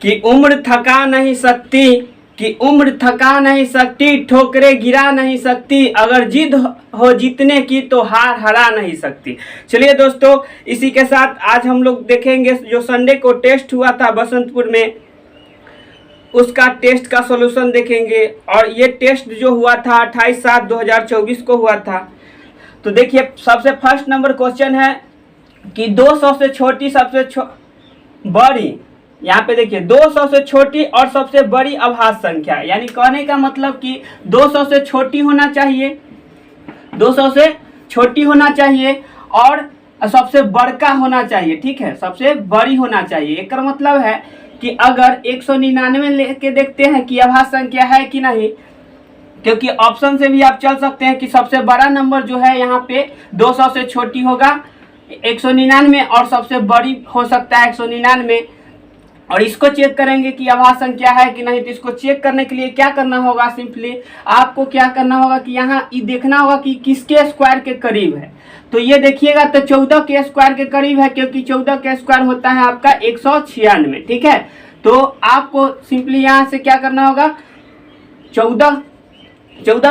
कि उम्र थका नहीं सकती, कि उम्र थका नहीं सकती, ठोकरे गिरा नहीं सकती, अगर जिद हो जीतने की तो हार हरा नहीं सकती। चलिए दोस्तों, इसी के साथ आज हम लोग देखेंगे जो संडे को टेस्ट हुआ था बसंतपुर में, उसका टेस्ट का सॉल्यूशन देखेंगे। और ये टेस्ट जो हुआ था 28/7/2024 को हुआ था। तो देखिए, सबसे फर्स्ट नंबर क्वेश्चन है कि 200 से छोटी सबसे बड़ी, यहाँ पे देखिए 200 से छोटी और सबसे बड़ी अभाज्य संख्या, यानी कहने का मतलब कि 200 से छोटी होना चाहिए, 200 से छोटी होना चाहिए और सबसे बड़का होना चाहिए। ठीक है, सबसे बड़ी होना चाहिए। एक मतलब है कि अगर 199 लेके देखते हैं कि अभाज्य संख्या है कि नहीं, क्योंकि ऑप्शन से भी आप चल सकते हैं कि सबसे बड़ा नंबर जो है यहाँ पे 200 से छोटी होगा 199 और सबसे बड़ी हो सकता है 199। और इसको चेक करेंगे कि अभाज्य संख्या है कि नहीं। तो इसको चेक करने के लिए क्या करना होगा, सिंपली आपको क्या करना होगा कि यहाँ देखना होगा कि किसके स्क्वायर के करीब है। तो ये देखिएगा तो 14 के स्क्वायर के करीब है, क्योंकि 14 के स्क्वायर होता है आपका 196। ठीक है, तो आपको सिंपली यहाँ से क्या करना होगा, 14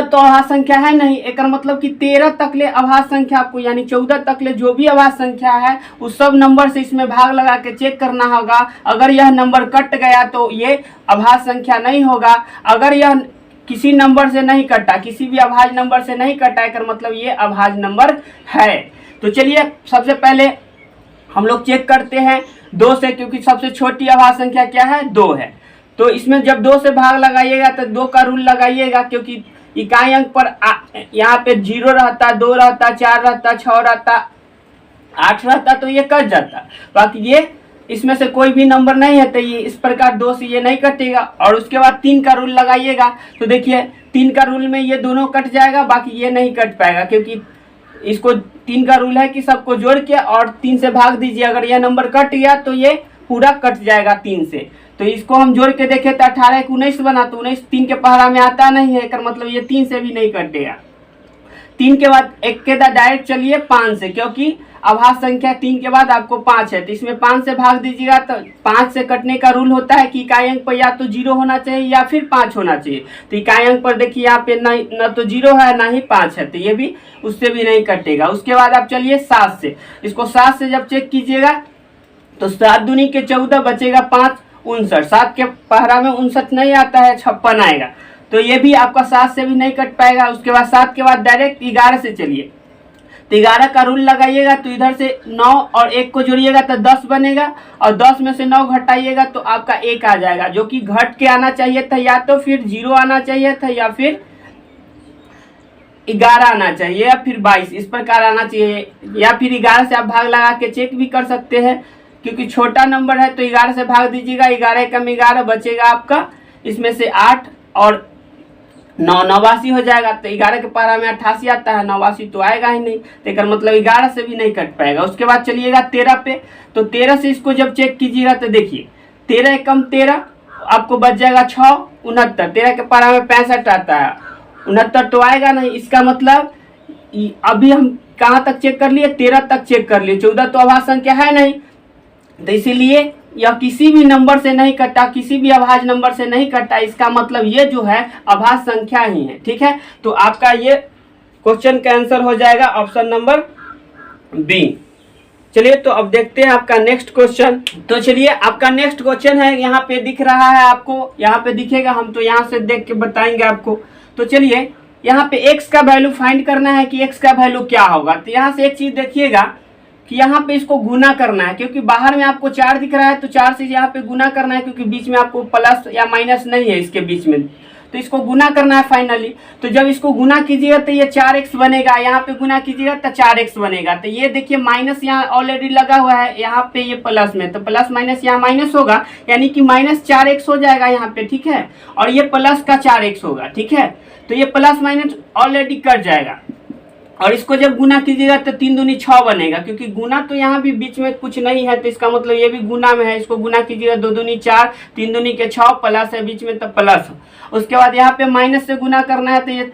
तो अभाज्य संख्या है नहीं, एक मतलब कि 13 तकले अभाज्य संख्या आपको, यानी 14 तकले जो भी अभाज्य संख्या है उस सब नंबर से इसमें भाग लगा के चेक करना होगा। अगर यह नंबर कट गया तो ये अभाज्य संख्या नहीं होगा। अगर यह किसी नंबर से नहीं कटा, किसी भी अभाज्य नंबर से नहीं कटा है, कर मतलब ये अभाज्य नंबर है। तो चलिए सबसे पहले हम लोग चेक करते हैं 2 से, क्योंकि सबसे छोटी अभाज्य संख्या क्या है, 2 है। तो इसमें जब 2 से भाग लगाइएगा तो 2 का रूल लगाइएगा, क्योंकि इकाई अंक पर यहाँ पे 0 रहता, 2 रहता, 4 रहता, 6 रहता, 8 रहता, तो ये कट जाता। बाकी ये इसमें से कोई भी नंबर नहीं है तो ये इस प्रकार 2 से ये नहीं कटेगा। और उसके बाद 3 का रूल लगाइएगा। तो देखिए 3 का रूल में ये दोनों कट जाएगा, बाकी ये नहीं कट पाएगा, क्योंकि इसको 3 का रूल है कि सबको जोड़ के और 3 से भाग दीजिए। अगर यह नंबर कट गया तो ये पूरा कट जाएगा 3 से। तो इसको हम जोड़ के देखें तो 18 × 19 बना, तो 19 3 के पहाड़ा में आता नहीं है, कर मतलब ये 3 से भी नहीं कटेगा। 3 के बाद एक के बाद डायरेक्ट चलिए 5 से, क्योंकि अभाज्य संख्या 3 के बाद आपको 5 है, तो इसमें 5 से भाग दीजिएगा। तो 5 से कटने का रूल होता है कि इकाई अंक पर या तो 0 होना चाहिए या फिर 5 होना चाहिए। तो इकाई अंक पर देखिए यहाँ पे न तो 0 है ना ही 5 है, तो ये भी उससे भी नहीं कटेगा। उसके बाद आप चलिए 7 से, इसको 7 से जब चेक कीजिएगा तो 7 दूनी के 14 बचेगा 5 59, 7 के पहरा में 59 नहीं आता है, 56 आएगा। तो ये भी आपका 7 से भी नहीं कट पाएगा। उसके बाद 7 के बाद डायरेक्ट 11 से चलिए, तो 11 का रूल लगाइएगा। तो इधर से 9 और 1 को जोड़िएगा तो 10 बनेगा, और 10 में से 9 घटाइएगा तो आपका 1 आ जाएगा, जो कि घट के आना चाहिए था, या तो फिर 0 आना चाहिए था, या फिर 11 आना चाहिए, या फिर 22 इस प्रकार आना चाहिए। या फिर 11 से आप भाग लगा के चेक भी कर सकते हैं, क्योंकि छोटा नंबर है। तो 11 से भाग दीजिएगा, 11 कम 11 बचेगा आपका, इसमें से 8 और 9 89 हो जाएगा। तो 11 के पारा में 88 आता है, 89 तो आएगा ही नहीं, तो इसका मतलब 11 से भी नहीं कट पाएगा। उसके बाद चलिएगा 13 पे, तो 13 से इसको जब चेक कीजिएगा तो देखिए 13 कम 13 आपको बच जाएगा 6 69, 13 के पारा में 65 आता है, 69 तो आएगा नहीं। इसका मतलब अभी हम कहाँ तक चेक कर लिए, 13 तक चेक कर लिए, 14 तो अभाज्य संख्या है नहीं, तो इसीलिए यह किसी भी नंबर से नहीं कटा, किसी भी अभाज्य नंबर से नहीं कटा। इसका मतलब ये जो है अभाज्य संख्या ही है। ठीक है, तो आपका ये क्वेश्चन का आंसर हो जाएगा ऑप्शन नंबर बी। चलिए तो अब देखते हैं आपका नेक्स्ट क्वेश्चन। तो चलिए आपका नेक्स्ट क्वेश्चन है, यहाँ पे दिख रहा है आपको, यहाँ पे दिखेगा, हम तो यहाँ से देख के बताएंगे आपको। तो चलिए यहाँ पे x का वैल्यू फाइंड करना है कि x का वैल्यू क्या होगा। तो यहाँ से एक चीज देखिएगा कि यहाँ पे इसको गुना करना है, क्योंकि बाहर में आपको 4 दिख रहा है, तो 4 से यहाँ पे गुना करना है, क्योंकि बीच में आपको प्लस या माइनस नहीं है इसके बीच में, तो इसको गुना करना है फाइनली। तो जब इसको गुना कीजिएगा तो ये 4x बनेगा, यहाँ पे गुना कीजिएगा तो 4x बनेगा। तो ये देखिए माइनस यहाँ ऑलरेडी लगा हुआ है, यहाँ पे ये प्लस में, तो प्लस माइनस यहाँ माइनस होगा, यानी कि -4x हो जाएगा यहाँ पे। ठीक है, और ये प्लस का 4x होगा। ठीक है, तो ये प्लस माइनस ऑलरेडी कट जाएगा। और इसको जब गुना कीजिएगा तो 3 दूनी 6 बनेगा, क्योंकि गुना तो यहाँ भी बीच में कुछ नहीं है, तो इसका मतलब ये भी गुना में है। इसको गुना कीजिएगा 2 दूनी 4, 3 दूनी के 6, प्लस है बीच में तो प्लस। उसके बाद यहाँ पे माइनस से गुना करना है, तो ये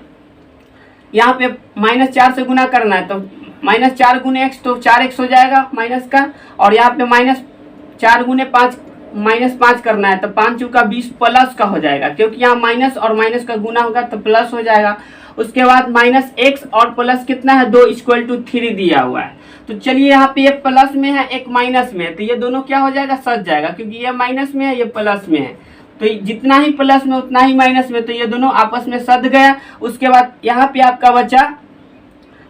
यहाँ पे -4 से गुना करना है, तो -4 गुने x, तो 4x हो जाएगा माइनस का। और यहाँ पे -4 गुने 5 -5 करना है तो 5 चौका 20 प्लस का हो जाएगा, क्योंकि यहाँ माइनस और माइनस का गुना होगा तो प्लस हो जाएगा। उसके बाद -x और प्लस कितना है 2 = 3 दिया हुआ है। तो चलिए यहाँ पे ये प्लस में है एक माइनस में है, तो ये दोनों क्या हो जाएगा, सज जाएगा, क्योंकि ये माइनस में है ये प्लस में है, तो जितना ही प्लस में उतना ही माइनस में, तो ये दोनों आपस में सद गया। उसके बाद यहाँ पे आपका बचा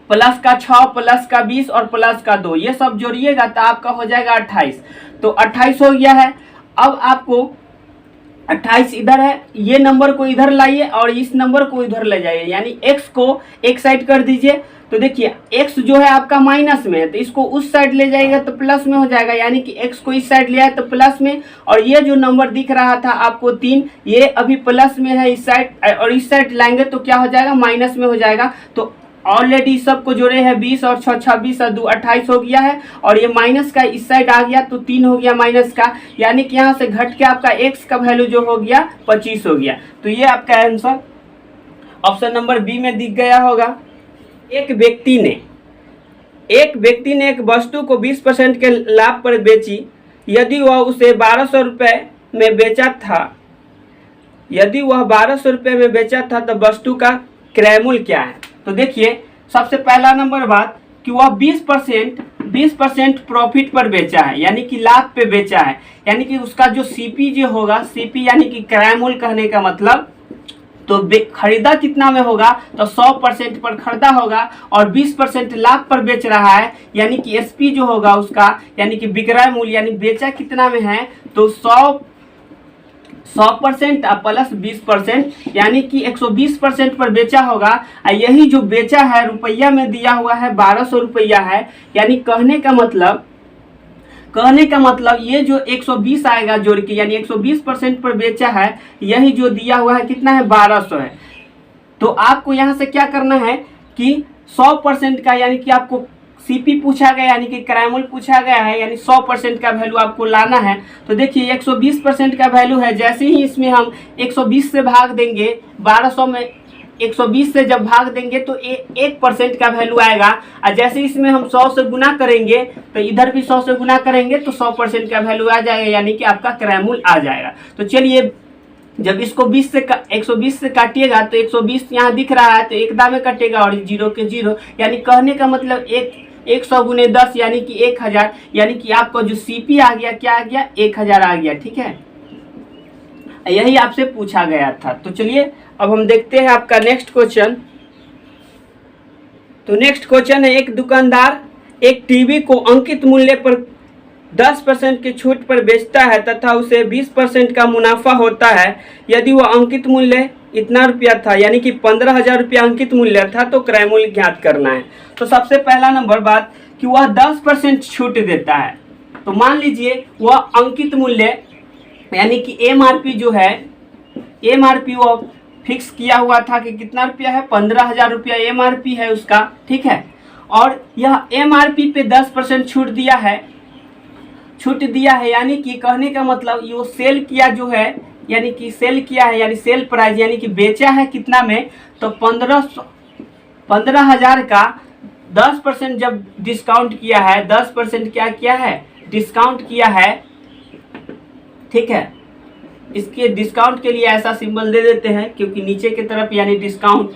प्लस का 6 प्लस का 20 और प्लस का 2, ये सब जोड़िएगा तो आपका हो जाएगा 28। तो 28 हो गया है। अब आपको 28 इधर है, ये नंबर को इधर लाइए और इस नंबर को इधर ले जाइए, यानी x को एक साइड कर दीजिए। तो देखिए x जो है आपका माइनस में है, तो इसको उस साइड ले जाएगा तो प्लस में हो जाएगा, यानी कि x को इस साइड ले आए तो प्लस में। और ये जो नंबर दिख रहा था आपको 3, ये अभी प्लस में है इस साइड, और इस साइड लाएंगे तो क्या हो जाएगा, माइनस में हो जाएगा। तो ऑलरेडी सबको जोड़े हैं 20 और 6 26 और 2 28 हो गया है, और ये माइनस का इस साइड आ गया तो 3 हो गया माइनस का, यानी कि यहाँ से घट के आपका x का वैल्यू जो हो गया 25 हो गया। तो ये आपका आंसर ऑप्शन नंबर बी में दिख गया होगा। एक व्यक्ति ने एक वस्तु को 20% के लाभ पर बेची, यदि वह उसे 1200 रुपये में बेचा था, तो वस्तु का क्रय मूल्य क्या है। तो देखिए सबसे पहला नंबर बात कि वह 20% प्रॉफिट पर बेचा है, यानी कि लाभ पे बेचा है, यानी कि उसका जो सीपी जो होगा, सीपी यानी कि क्रय मूल्य कहने का मतलब, तो खरीदा कितना में होगा, तो 100% पर खरीदा होगा और 20% लाभ पर बेच रहा है, यानी कि एसपी जो होगा उसका, यानी कि विक्रय मूल्य, यानी बेचा कितना में है, तो 100% प्लस 20%, यानी कि 120% पर बेचा होगा। यही जो बेचा है रुपया में दिया हुआ है 1200 रुपया है, यानी कहने का मतलब ये जो 120 आएगा जोड़ के, यानी 120% पर बेचा है, यही जो दिया हुआ है कितना है 1200 है। तो आपको यहाँ से क्या करना है कि 100% का, यानी कि आपको सीपी पूछा गया, यानी कि क्रय मूल्य पूछा गया है, यानी 100% का वैल्यू आपको लाना है। तो देखिए 120% का वैल्यू है, जैसे ही इसमें हम 120 से भाग देंगे, 1200 में 120 से जब भाग देंगे तो 1% का वैल्यू आएगा, और जैसे इसमें हम 100 से गुना करेंगे तो इधर भी 100 से गुना करेंगे तो 100% का वैल्यू आ जाएगा, यानी कि आपका क्रय मूल्य आ जाएगा। तो चलिए जब इसको 120 से काटिएगा तो 120 यहाँ दिख रहा है तो एक दाम में कटेगा और 0 के 0, यानी कहने का मतलब 100 गुने 10 यानी कि 1000, यानी कि आपका जो सीपी आ गया क्या आ गया 1000 आ गया। ठीक है, यही आपसे पूछा गया था। तो चलिए अब हम देखते हैं आपका नेक्स्ट क्वेश्चन। तो नेक्स्ट क्वेश्चन है, एक दुकानदार एक टीवी को अंकित मूल्य पर 10% की छूट पर बेचता है तथा उसे 20% का मुनाफा होता है। यदि वह अंकित मूल्य इतना रुपया था, यानी कि 15,000 रुपया अंकित मूल्य था, तो क्रय मूल्य ज्ञात करना है। तो सबसे पहला नंबर बात कि वह 10% छूट देता है। तो मान लीजिए वह अंकित मूल्य यानी कि एमआरपी जो है, एमआरपी वो फिक्स किया हुआ था कि कितना रुपया है 15,000 रुपया एमआरपी है उसका। ठीक है, और यह एमआरपी पे 10% छूट दिया है, यानी कि कहने का मतलब ये सेल किया जो है, यानी कि सेल किया है, यानी सेल प्राइस, यानी कि बेचा है कितना में, तो 15,000 का 10% जब डिस्काउंट किया है, 10% क्या किया है डिस्काउंट किया है। ठीक है, इसके डिस्काउंट के लिए ऐसा सिंबल दे देते हैं क्योंकि नीचे की तरफ यानी डिस्काउंट,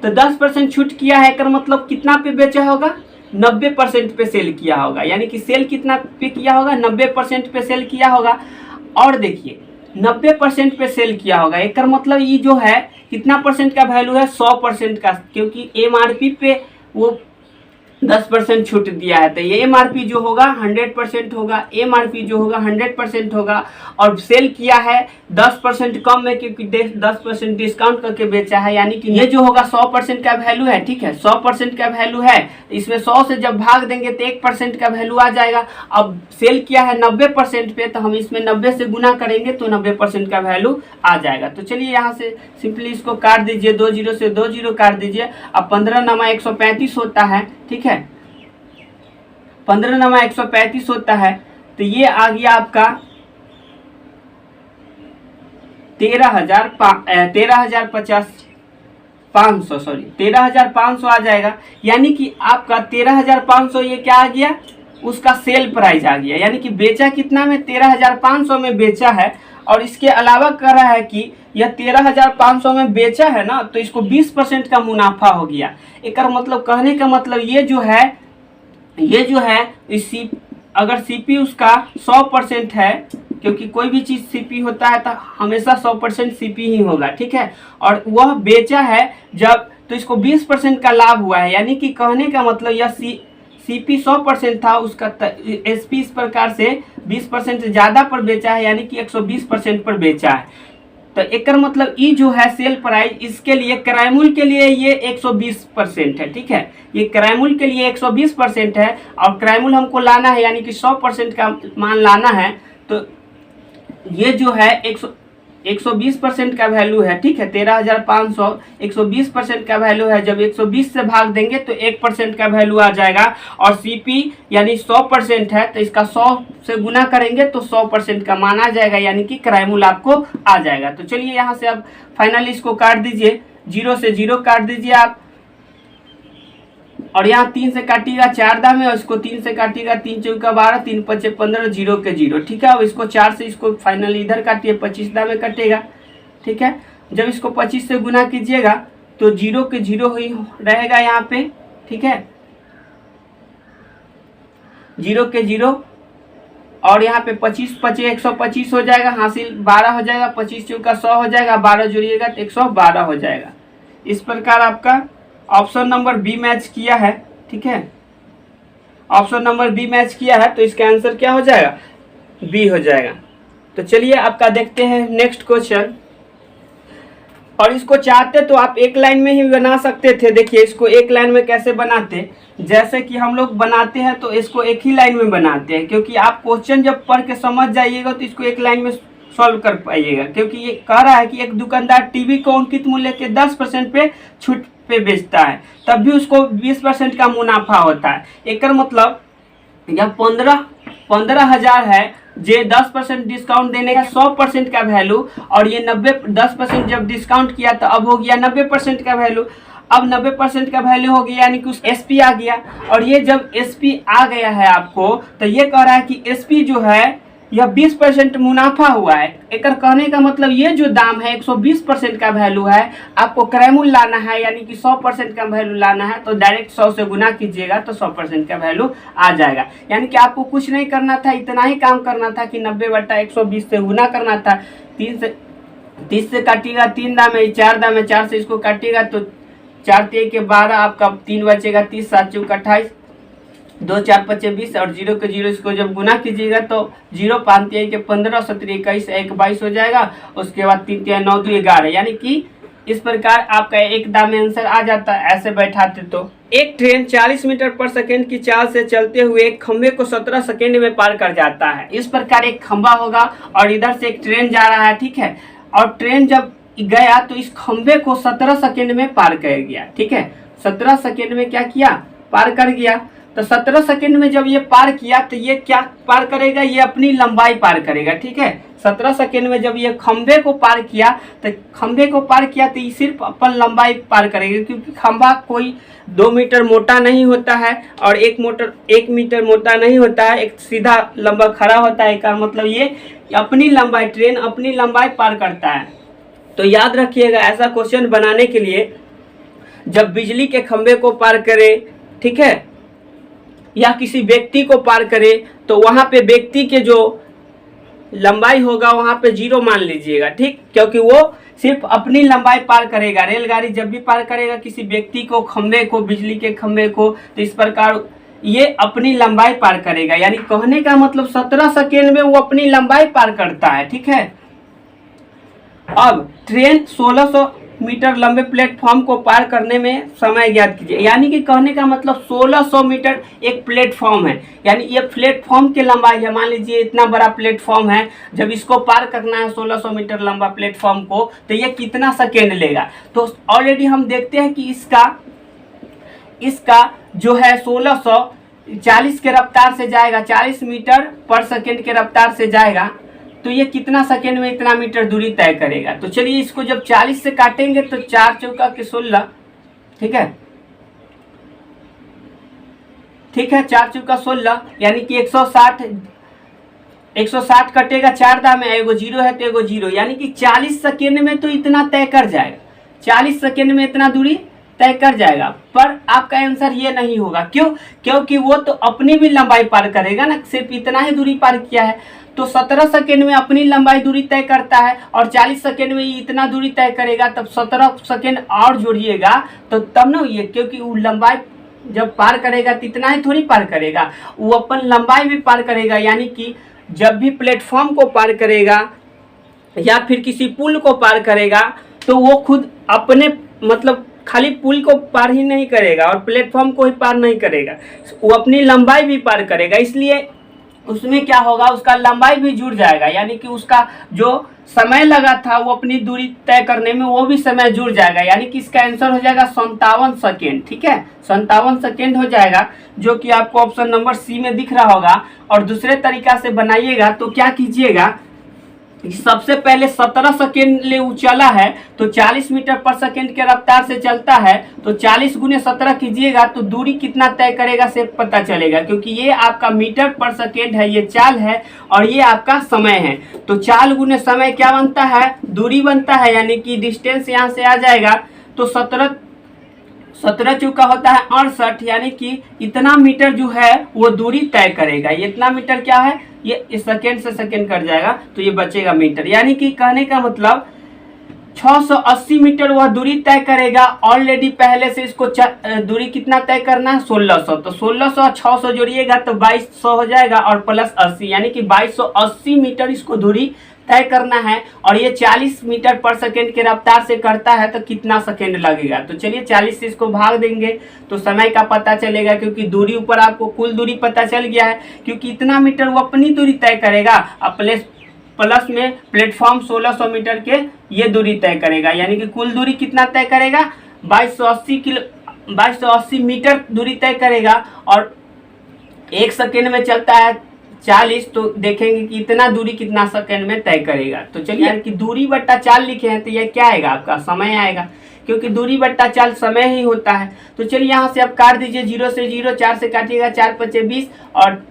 तो 10% छूट किया है कर मतलब कितना पे बेचा होगा 90% पे सेल किया होगा, यानी कि सेल कितना पे किया होगा 90% पे सेल किया होगा। और देखिए 90% पे सेल किया होगा, एक मतलब ये जो है कितना परसेंट का वैल्यू है 100% का, क्योंकि एमआरपी पे वो 10% छूट दिया है, तो ये एमआरपी जो होगा 100% होगा, एमआरपी जो होगा 100% होगा। और सेल किया है 10% कम में, क्योंकि 10% डिस्काउंट करके बेचा है, यानी कि ये जो होगा 100% का वैल्यू है। ठीक है, 100% का वैल्यू है, इसमें 100 से जब भाग देंगे तो 1% का वैल्यू आ जाएगा। अब सेल किया है 90% पे, तो हम इसमें 90 से गुना करेंगे तो 90% का वैल्यू आ जाएगा। तो चलिए यहाँ से सिंपली इसको काट दीजिए, 2 0 से 2 0 काट दीजिए। अब 15 नमा 135 होता है। ठीक है, 15 नमा 135 होता है, तो ये आ गया आपका 13,500 आ जाएगा, यानी कि आपका 13,500 ये क्या आ गया उसका सेल प्राइस आ गया, यानी कि बेचा कितना में 13,500 में बेचा है। और इसके अलावा कह रहा है कि यह 13,500 में बेचा है ना, तो इसको 20% का मुनाफा हो गया। एक मतलब कहने का मतलब ये जो है इस अगर सीपी उसका 100% है, क्योंकि कोई भी चीज़ सीपी होता है तो हमेशा 100% सीपी ही होगा, ठीक है। और वह बेचा है जब, तो इसको 20% का लाभ हुआ है, यानी कि कहने का मतलब यह सीपी 100% था, उसका एसपी इस प्रकार से 20% ज़्यादा पर बेचा है, यानी कि 120% पर बेचा है। तो एक मतलब ई जो है सेल प्राइस, इसके लिए क्राइमुल के लिए ये 120% है, ठीक है। ये क्राइमुल के लिए 120% है और क्राइमुल हमको लाना है, यानी कि 100% का मान लाना है। तो ये जो है 120% का वैल्यू है, ठीक है। 13,500 120% का वैल्यू है। जब 120 से भाग देंगे तो 1% का वैल्यू आ जाएगा। और सीपी यानी 100% है, तो इसका 100 से गुना करेंगे तो 100% का मान आ जाएगा, यानी कि क्राइमुल आपको आ जाएगा। तो चलिए यहाँ से अब फाइनली इसको काट दीजिए, 0 से 0 काट दीजिए आप, और यहाँ 3 से काटिएगा 4 दाम में, और इसको 3 से काटिएगा 3 चौका 12, 3 पचे 15, 0 के 0, ठीक है। अब इसको 4 से इसको फाइनली इधर काटिए, 25 दाम में कटेगा, ठीक है। जब इसको 25 से गुना कीजिएगा तो 0 के 0 ही रहेगा यहाँ पे, ठीक है, 0 के 0। और यहाँ पे 25 पचे 125 हो जाएगा, हासिल 12 हो जाएगा, 25 चौका 100 हो जाएगा, 12 जोड़िएगा तो 112 हो जाएगा। इस प्रकार आपका ऑप्शन नंबर बी मैच किया है, ठीक है। ऑप्शन नंबर बी मैच किया है, तो इसका आंसर क्या हो जाएगा, बी हो जाएगा। तो चलिए आपका देखते हैं नेक्स्ट क्वेश्चन। और इसको चाहते तो आप एक लाइन में ही बना सकते थे। देखिए इसको एक लाइन में कैसे बनाते, जैसे कि हम लोग बनाते हैं तो इसको एक ही लाइन में बनाते हैं, क्योंकि आप क्वेश्चन जब पढ़ के समझ जाइएगा तो इसको एक लाइन में सॉल्व कर पाइएगा। क्योंकि ये कह रहा है कि एक दुकानदार टीवी को अंकित मूल्य के 10% पे छूट पे बेचता है, तब भी उसको 20% का मुनाफा होता है। एक मतलब जब 15,000 है, जे 10% डिस्काउंट देने का 100% का वैल्यू, और ये 10% जब डिस्काउंट किया तो अब हो गया 90% का वैल्यू। अब 90% का वैल्यू हो गया, यानी कि उस एसपी आ गया। और ये जब एसपी आ गया है आपको, तो ये कह रहा है कि एसपी जो है यह 20% मुनाफा हुआ है। एक कहने का मतलब ये जो दाम है 120% का वैल्यू है, आपको क्राइमुल लाना है, यानी कि 100% का वैल्यू लाना है, तो डायरेक्ट 100 से गुना कीजिएगा तो 100% का वैल्यू आ जाएगा। यानी कि आपको कुछ नहीं करना था, इतना ही काम करना था कि 90/120 से गुना करना था। 30 से काटिएगा 3 दाम है, 4 दाम है, 4 से इसको काटिएगा तो 4 3 के 12, आपका 3 बचेगा 30, 7 चौका 28, 2 4 5 20, और 0 के 0 इसको जब गुना कीजिएगा तो 0 5 3 के 15, 17 21 1 22 हो जाएगा। उसके बाद 3 3 9 2 11, यानी कि इस प्रकार आपका एक दाम में आंसर आ जाता है। ऐसे बैठाते तो एक ट्रेन 40 मीटर पर सेकेंड की चाल से चलते हुए एक खंभे को 17 सेकेंड में पार कर जाता है। इस प्रकार एक खंभा होगा और इधर से एक ट्रेन जा रहा है, ठीक है। और ट्रेन जब गया तो इस खंभे को 17 सेकेंड में पार कर गया, ठीक है। 17 सेकेंड में क्या किया, पार कर गया। तो 17 सेकेंड में जब ये पार किया तो ये क्या पार करेगा, ये अपनी लंबाई पार करेगा, ठीक है। 17 सेकेंड में जब ये खंभे को पार किया तो ये सिर्फ अपन लंबाई पार करेगा, क्योंकि खंभा कोई 2 मीटर मोटा नहीं होता है और 1 मीटर मोटा नहीं होता है, एक सीधा लंबा खड़ा होता है। का मतलब ये अपनी लंबाई, ट्रेन अपनी लंबाई पार करता है। तो याद रखिएगा, ऐसा क्वेश्चन बनाने के लिए जब बिजली के खंभे को पार करे, ठीक है, या किसी व्यक्ति को पार करे, तो वहां पे व्यक्ति के जो लंबाई होगा वहां पे 0 मान लीजिएगा, ठीक, क्योंकि वो सिर्फ अपनी लंबाई पार करेगा। रेलगाड़ी जब भी पार करेगा किसी व्यक्ति को, खंभे को, बिजली के खंभे को, तो इस प्रकार ये अपनी लंबाई पार करेगा। यानी कहने का मतलब 17 सेकेंड में वो अपनी लंबाई पार करता है, ठीक है। अब ट्रेन 1600 मीटर लंबे प्लेटफॉर्म को पार करने में समय ज्ञात कीजिए। यानी कि कहने का मतलब 1600 मीटर एक प्लेटफॉर्म है, यानी ये प्लेटफॉर्म की लंबाई है। मान लीजिए इतना बड़ा प्लेटफॉर्म है, जब इसको पार करना है 1600 मीटर लंबा प्लेटफॉर्म को, तो ये कितना सेकेंड लेगा। तो ऑलरेडी हम देखते हैं कि इसका जो है 1640 के रफ्तार से जाएगा, 40 मीटर पर सेकेंड के रफ्तार से जाएगा, तो ये कितना सेकेंड में इतना मीटर दूरी तय करेगा। तो चलिए इसको जब 40 से काटेंगे तो 4 चौका के 16, ठीक है, ठीक है। 4 चौका 16 यानी कि 160 कटेगा 4 दाम में, एगो 0 है तो एगो 0, यानी कि 40 सेकेंड में तो इतना तय कर जाएगा, 40 सेकेंड में इतना दूरी तय कर जाएगा। पर आपका आंसर ये नहीं होगा, क्यों? क्योंकि वो तो अपनी भी लंबाई पार करेगा ना, सिर्फ इतना ही दूरी पार किया है, तो 17 सेकेंड में अपनी लंबाई दूरी तय करता है और 40 सेकेंड में इतना दूरी तय करेगा, तब 17 सेकेंड और जोड़िएगा तो तब ना ये, क्योंकि वो लंबाई जब पार करेगा तो इतना ही थोड़ी पार करेगा, वो अपन लंबाई भी पार करेगा। यानी कि जब भी प्लेटफॉर्म को पार करेगा या फिर किसी पुल को पार करेगा तो वो खुद अपने मतलब खाली पुल को पार ही नहीं करेगा और प्लेटफॉर्म को ही पार नहीं करेगा, वो अपनी लंबाई भी पार करेगा। इसलिए उसमें क्या होगा, उसका लंबाई भी जुड़ जाएगा, यानी कि उसका जो समय लगा था वो अपनी दूरी तय करने में वो भी समय जुड़ जाएगा। यानी कि इसका आंसर हो जाएगा 57 सेकेंड। ठीक है, 57 सेकेंड हो जाएगा, जो कि आपको ऑप्शन नंबर सी में दिख रहा होगा। और दूसरे तरीका से बनाइएगा तो क्या कीजिएगा, सबसे पहले 17 सेकेंड ले चला है तो 40 मीटर पर सेकेंड के रफ्तार से चलता है, तो 40 गुने 17 कीजिएगा तो दूरी कितना तय करेगा से पता चलेगा, क्योंकि ये आपका मीटर पर सेकेंड है, ये चाल है और ये आपका समय है। तो चाल गुने समय क्या बनता है, दूरी बनता है, यानी कि डिस्टेंस यहाँ से आ जाएगा। तो 17 चौका होता है 68, यानी कि इतना मीटर जो है वो दूरी तय करेगा। ये इतना मीटर क्या है, ये इस सेकेंड से सेकेंड कट जाएगा तो ये बचेगा मीटर। यानी कि कहने का मतलब 680 मीटर वह दूरी तय करेगा। ऑलरेडी पहले से इसको दूरी कितना तय करना है, 1600, तो 1600 और 600 जोड़िएगा तो 2200 हो जाएगा और प्लस 80, यानी कि 2280 मीटर इसको दूरी तय करना है। और ये 40 मीटर पर सेकेंड के रफ्तार से करता है तो कितना सेकेंड लगेगा, तो चलिए 40 से इसको भाग देंगे तो समय का पता चलेगा, क्योंकि दूरी ऊपर आपको कुल दूरी पता चल गया है, क्योंकि इतना मीटर वो अपनी दूरी तय करेगा और प्लस में प्लेटफॉर्म 1600 मीटर के ये दूरी तय करेगा, यानी कि कुल दूरी कितना तय करेगा, 2280 मीटर दूरी तय करेगा। और 1 सेकेंड में चलता है 40, तो देखेंगे कि इतना दूरी कितना सेकेंड में तय करेगा। तो चलिए कि दूरी बट्टा चाल लिखे हैं तो यह क्या आएगा, आपका समय आएगा, क्योंकि दूरी बट्टा चाल समय ही होता है। तो चलिए यहाँ से आप काट दीजिए, 0 से 0, 4 से काटिएगा, 4 पचे 20 और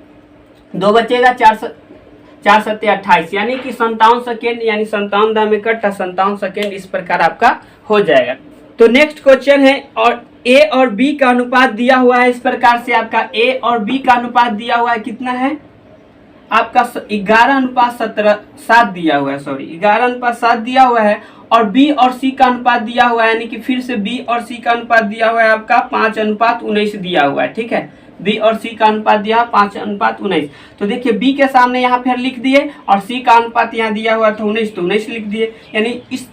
2 बचेगा, 4 सत्ते 28, यानी कि 57 सेकेंड, यानी 57 दाम में कट्टा 57 सेकेंड, इस प्रकार आपका हो जाएगा। तो नेक्स्ट क्वेश्चन है, और ए और बी का अनुपात दिया हुआ है इस प्रकार से, आपका ए और बी का अनुपात दिया हुआ है कितना है, आपका 11:7 दिया हुआ है, 11:7 दिया हुआ है। और बी और सी का अनुपात दिया हुआ है, यानी कि फिर से बी और सी का अनुपात दिया हुआ है आपका 5:19 दिया हुआ है। ठीक है, बी और सी का अनुपात दिया 5:19। तो देखिए बी के सामने यहाँ फिर लिख दिए और सी का अनुपात यहाँ दिया हुआ था 19, तो 19 लिख दिए। यानी इस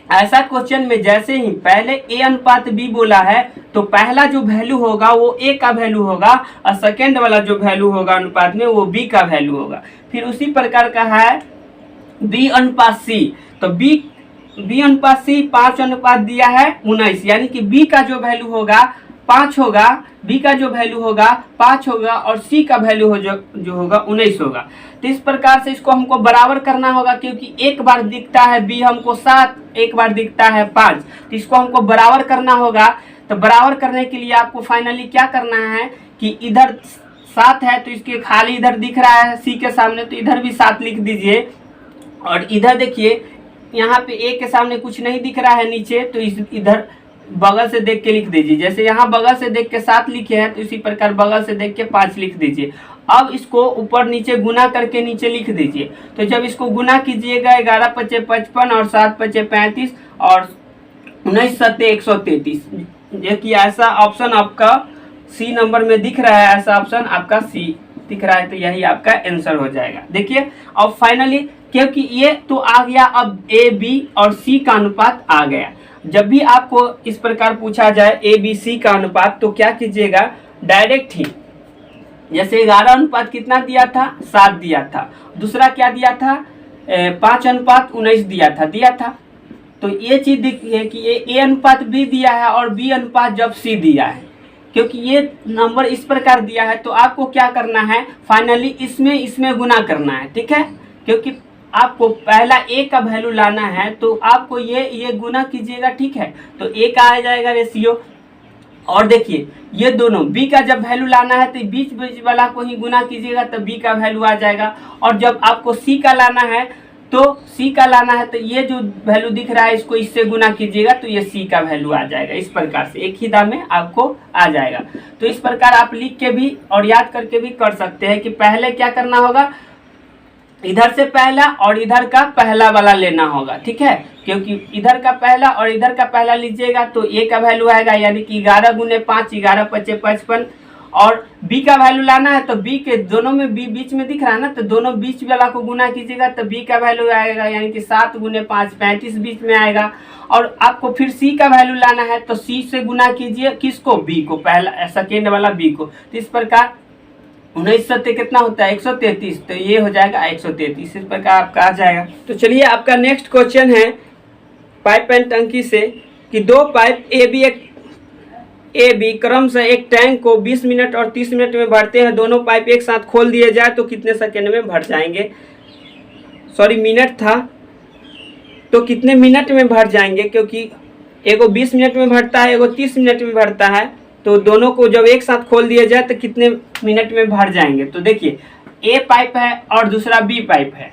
ऐसा क्वेश्चन में जैसे ही पहले ए अनुपात बी बोला है तो पहला जो वैल्यू होगा वो ए का वैल्यू होगा और सेकेंड वाला जो वैल्यू होगा अनुपात में वो बी का वैल्यू होगा। फिर उसी प्रकार का है बी अनुपात सी, तो बी अनुपात सी 5 अनुपात दिया है 19, यानी कि बी का जो वैल्यू होगा 5 होगा, बी का जो वैल्यू होगा 5 होगा और सी का वैल्यू जो होगा 19 होगा। तो इस प्रकार से इसको हमको बराबर करना होगा, क्योंकि एक बार दिखता है बी हमको 7, एक बार दिखता है 5, तो इसको हमको बराबर करना होगा। तो बराबर करने के लिए आपको फाइनली क्या करना है कि इधर 7 है तो इसके खाली इधर दिख रहा है सी के सामने, तो इधर भी 7 लिख दीजिए। और इधर देखिए यहाँ पे ए के सामने कुछ नहीं दिख रहा है नीचे, तो इधर बगल से देख के लिख दीजिए। जैसे यहाँ बगल से देख के 7 लिखे हैं तो इसी प्रकार बगल से देख के 5 लिख दीजिए। अब इसको ऊपर नीचे गुना करके नीचे लिख दीजिए। तो जब इसको गुना कीजिएगा 11 पचे 55 और 7 पचे 35 और 19 सत्ते 133, देखिए ऐसा ऑप्शन आपका सी नंबर में दिख रहा है, ऐसा ऑप्शन आपका सी दिख रहा है, तो यही आपका आंसर हो जाएगा। देखिए अब फाइनली क्योंकि ये तो आ गया, अब ए बी और सी का अनुपात आ गया। जब भी आपको इस प्रकार पूछा जाए ए बी सी का अनुपात तो क्या कीजिएगा, डायरेक्ट ही जैसे 11 अनुपात कितना दिया था 7 दिया था, दूसरा क्या दिया था 5:19 दिया था। तो ये चीज दिखी है कि ये ए अनुपात बी दिया है और बी अनुपात जब सी दिया है, क्योंकि ये नंबर इस प्रकार दिया है तो आपको क्या करना है फाइनली इसमें गुना करना है। ठीक है, क्योंकि आपको पहला ए का वैल्यू लाना है तो आपको ये गुना कीजिएगा। ठीक है, तो ए का आ जाएगा रेशियो और देखिए ये दोनों b का जब वैल्यू लाना है तो बीच बीच वाला को ही गुना कीजिएगा तो b का वैल्यू आ जाएगा। और जब आपको c का लाना है तो c का लाना है तो ये जो वैल्यू दिख रहा है इसको इससे गुना कीजिएगा तो ये c का वैल्यू आ जाएगा। इस प्रकार से एक ही दाम में आपको आ जाएगा। तो इस प्रकार आप लिख के भी और याद करके भी कर सकते हैं कि पहले क्या करना होगा, इधर से पहला और इधर का पहला वाला लेना होगा, ठीक है। क्योंकि इधर का पहला और इधर का पहला लीजिएगा तो a का वैल्यू आएगा यानी कि 11 गुने 5, 11 पचे 55। और b का वैल्यू लाना है तो b के दोनों में b बीच में दिख रहा है ना, तो दोनों बीच वाला को गुना कीजिएगा तो b का वैल्यू आएगा यानी कि 7 गुने 5 35 बीच में आएगा। और आपको फिर c का वैल्यू लाना है तो c से गुना कीजिए किसको, b को, पहला सेकेंड वाला b को। तो इस प्रकार 19 सत्ते कितना होता है 133, तो ये हो जाएगा 133। इस प्रकार आपका आ जाएगा। तो चलिए आपका नेक्स्ट क्वेश्चन है पाइप एंड टंकी से कि दो पाइप ए बी क्रम से एक टैंक को 20 मिनट और 30 मिनट में भरते हैं। दोनों पाइप एक साथ खोल दिए जाए तो कितने सेकेंड में भर जाएंगे, सॉरी मिनट था, तो कितने मिनट में भर जाएंगे, क्योंकि एगो 20 मिनट में भरता है एगो 30 मिनट में भरता है। तो दोनों को जब एक साथ खोल दिया जाए तो कितने मिनट में भर जाएंगे। तो देखिए ए पाइप है और दूसरा बी पाइप है।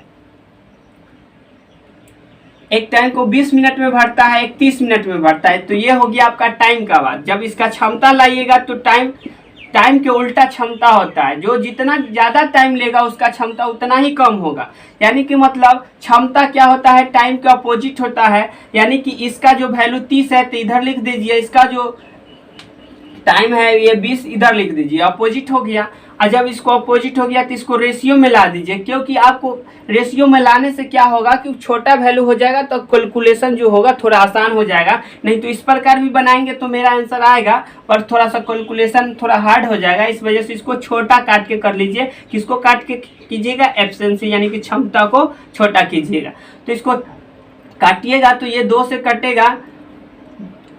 एक टैंक को 20 मिनट में भरता है, एक 30 मिनट में भरता है। तो ये हो गया आपका टाइम का बात। जब इसका क्षमता लाइएगा तो टाइम के उल्टा क्षमता होता है। जो जितना ज़्यादा टाइम लेगा उसका क्षमता उतना ही कम होगा। यानी कि मतलब क्षमता क्या होता है, टाइम के अपोजिट होता है। यानी कि इसका जो वैल्यू 30 है तो इधर लिख दीजिए, इसका जो टाइम है ये 20 इधर लिख दीजिए, अपोजिट हो गया। और जब इसको अपोजिट हो गया तो इसको रेशियो में ला दीजिए, क्योंकि आपको रेशियो में लाने से क्या होगा कि छोटा वैल्यू हो जाएगा तो कैलकुलेशन जो होगा थोड़ा आसान हो जाएगा। नहीं तो इस प्रकार भी बनाएंगे तो मेरा आंसर आएगा पर थोड़ा सा कैलकुलेशन थोड़ा हार्ड हो जाएगा। इस वजह से इसको छोटा काट के कर लीजिए। किसको काट के कीजिएगा, एफिशिएंसी यानी कि क्षमता को छोटा कीजिएगा। तो इसको काटिएगा तो ये 2 से कटेगा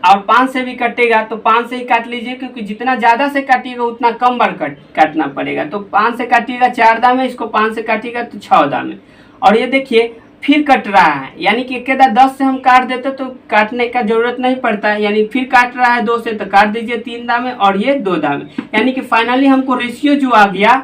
और 5 से भी कटेगा, तो 5 से ही काट लीजिए, क्योंकि जितना ज़्यादा से काटिएगा उतना कम बार काटना पड़ेगा। तो 5 से काटिएगा 4 दाम में, इसको 5 से काटिएगा तो 6 दाम में। और ये देखिए फिर कट रहा है, यानी कि एक 10 से हम काट देते तो काटने का जरूरत नहीं पड़ता है। यानी फिर काट रहा है 2 से तो काट दीजिए 3 दाम में और ये 2 दाम में। यानी कि फाइनली हमको रेशियो जो आ गया,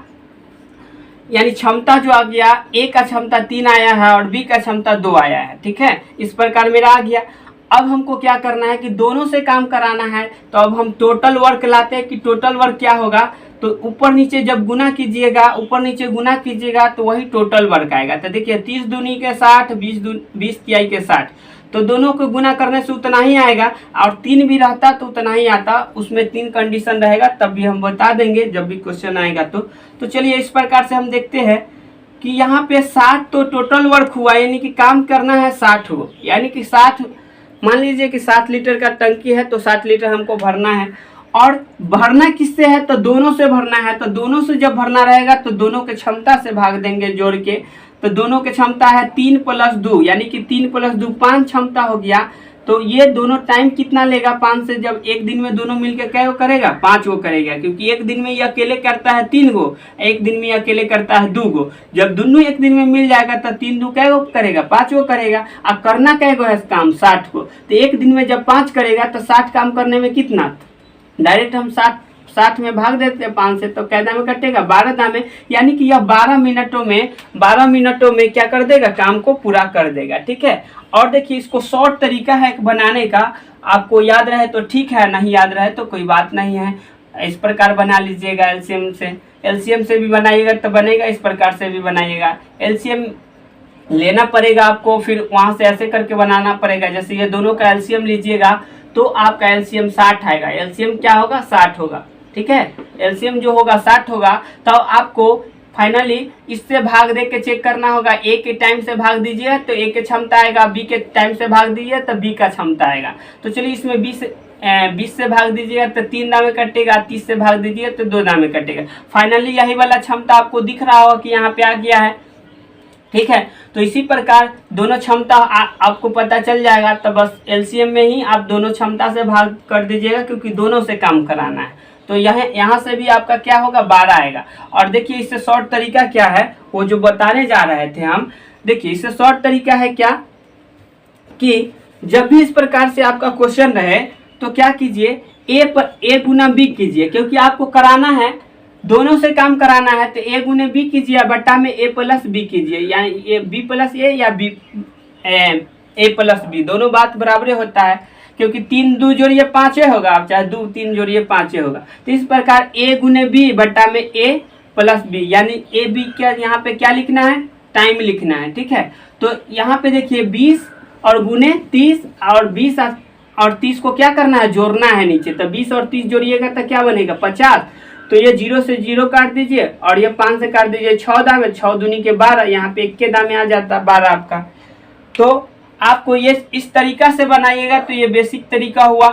यानी क्षमता जो आ गया, ए का क्षमता 3 आया है और बी का क्षमता 2 आया है, ठीक है। इस प्रकार मेरा आ गया। अब हमको क्या करना है कि दोनों से काम कराना है। तो अब हम टोटल वर्क लाते हैं कि टोटल वर्क क्या होगा, तो ऊपर नीचे जब गुना कीजिएगा, ऊपर नीचे गुना कीजिएगा तो वही टोटल वर्क आएगा। तो देखिए 30 दूनी के 60, 20 तिहाई के 60, तो दोनों को गुना करने से उतना ही आएगा। और 3 भी रहता तो उतना ही आता, उसमें 3 कंडीशन रहेगा, तब भी हम बता देंगे जब भी क्वेश्चन आएगा। तो चलिए इस प्रकार से हम देखते हैं कि यहाँ पे 60 तो टोटल वर्क हुआ, यानी कि काम करना है 60 हो, यानी कि 60 मान लीजिए कि 7 लीटर का टंकी है तो 7 लीटर हमको भरना है। और भरना किससे है, तो दोनों से भरना है। तो दोनों से जब भरना रहेगा तो दोनों के क्षमता से भाग देंगे जोड़ के। तो दोनों के क्षमता है 3 + 2, यानी कि 3 + 2 5 क्षमता हो गया। तो ये दोनों टाइम कितना लेगा 5 से, जब एक दिन में दोनों मिलकर क्या वो करेगा 5 गो करेगा, क्योंकि एक दिन में ये अकेले करता है 3 गो, एक दिन में ये अकेले करता है 2 गो। जब दोनों एक दिन में मिल जाएगा तो 3 2 कै गो करेगा 5 गो करेगा। अब करना कै गो है काम 60 को, तो एक दिन में जब 5 करेगा तो 60 काम करने में कितना, डायरेक्ट हम 60 में भाग देते हैं 5 से, तो कै दाम में कटेगा 12 दाम में। यानी कि यह 12 मिनटों में क्या कर देगा, काम को पूरा कर देगा, ठीक है। और देखिए इसको शॉर्ट तरीका है बनाने का, आपको याद रहे तो ठीक है, नहीं याद रहे तो कोई बात नहीं है। इस प्रकार बना लीजिएगा। एलसीएम से भी बनाइएगा तो बनेगा, इस प्रकार से भी बनाइएगा। एलसीएम लेना पड़ेगा आपको, फिर वहाँ से ऐसे करके बनाना पड़ेगा। जैसे ये दोनों का एलसीएम लीजिएगा तो आपका एलसीएम 60 आएगा। एलसीएम क्या होगा 60 होगा, ठीक है। एलसीएम जो होगा 60 होगा, तो आपको फाइनली इससे भाग दे के चेक करना होगा। ए के टाइम से भाग दीजिए तो ए के क्षमता आएगा, बी के टाइम से भाग दीजिए तो बी का क्षमता आएगा। तो चलिए इसमें 20 से भाग दीजिएगा तो 3 दाम में कटेगा, 30 से भाग दीजिए तो 2 दाम में कटेगा। फाइनली यही वाला क्षमता आपको दिख रहा होगा कि यहाँ पे आ गया है, ठीक है। तो इसी प्रकार दोनों क्षमता आपको पता चल जाएगा। तो बस एलसीएम में ही आप दोनों क्षमता से भाग कर दीजिएगा, क्योंकि दोनों से काम कराना है। तो यहाँ से भी आपका क्या होगा 12 आएगा। और देखिए इससे शॉर्ट तरीका क्या है वो जो बताने जा रहे थे हम। देखिए इससे शॉर्ट तरीका है क्या कि जब भी इस प्रकार से आपका क्वेश्चन रहे तो क्या कीजिए ए गुना बी कीजिए, क्योंकि आपको कराना है, दोनों से काम कराना है, तो ए गुने बी कीजिए, बट्टा में ए प्लस बी कीजिए, यानी ए बी प्लस ए या बी ए प्लस बी, दोनों बात बराबर होता है, क्योंकि 3 2 जोड़िए 5 होगा, आप चाहे 2 3 जोड़िए 5 होगा। तो इस प्रकार ए गुने बी बट्टा में ए प्लस बी, यानी ए बी क्या यहाँ पे क्या लिखना है, टाइम लिखना है, ठीक है। तो यहाँ पे देखिए 20 और गुने 30 और 20 और 30 को क्या करना है, जोड़ना है नीचे, तो 20 और 30 जोड़िएगा तो क्या बनेगा 50। तो ये 0 से 0 काट दीजिए और ये 5 से काट दीजिए, 6 दाम है, 6 दूनी के 12, यहाँ पे 1 के दाम में आ जाता है 12 आपका। तो आपको ये इस तरीका से बनाइएगा, तो ये बेसिक तरीका हुआ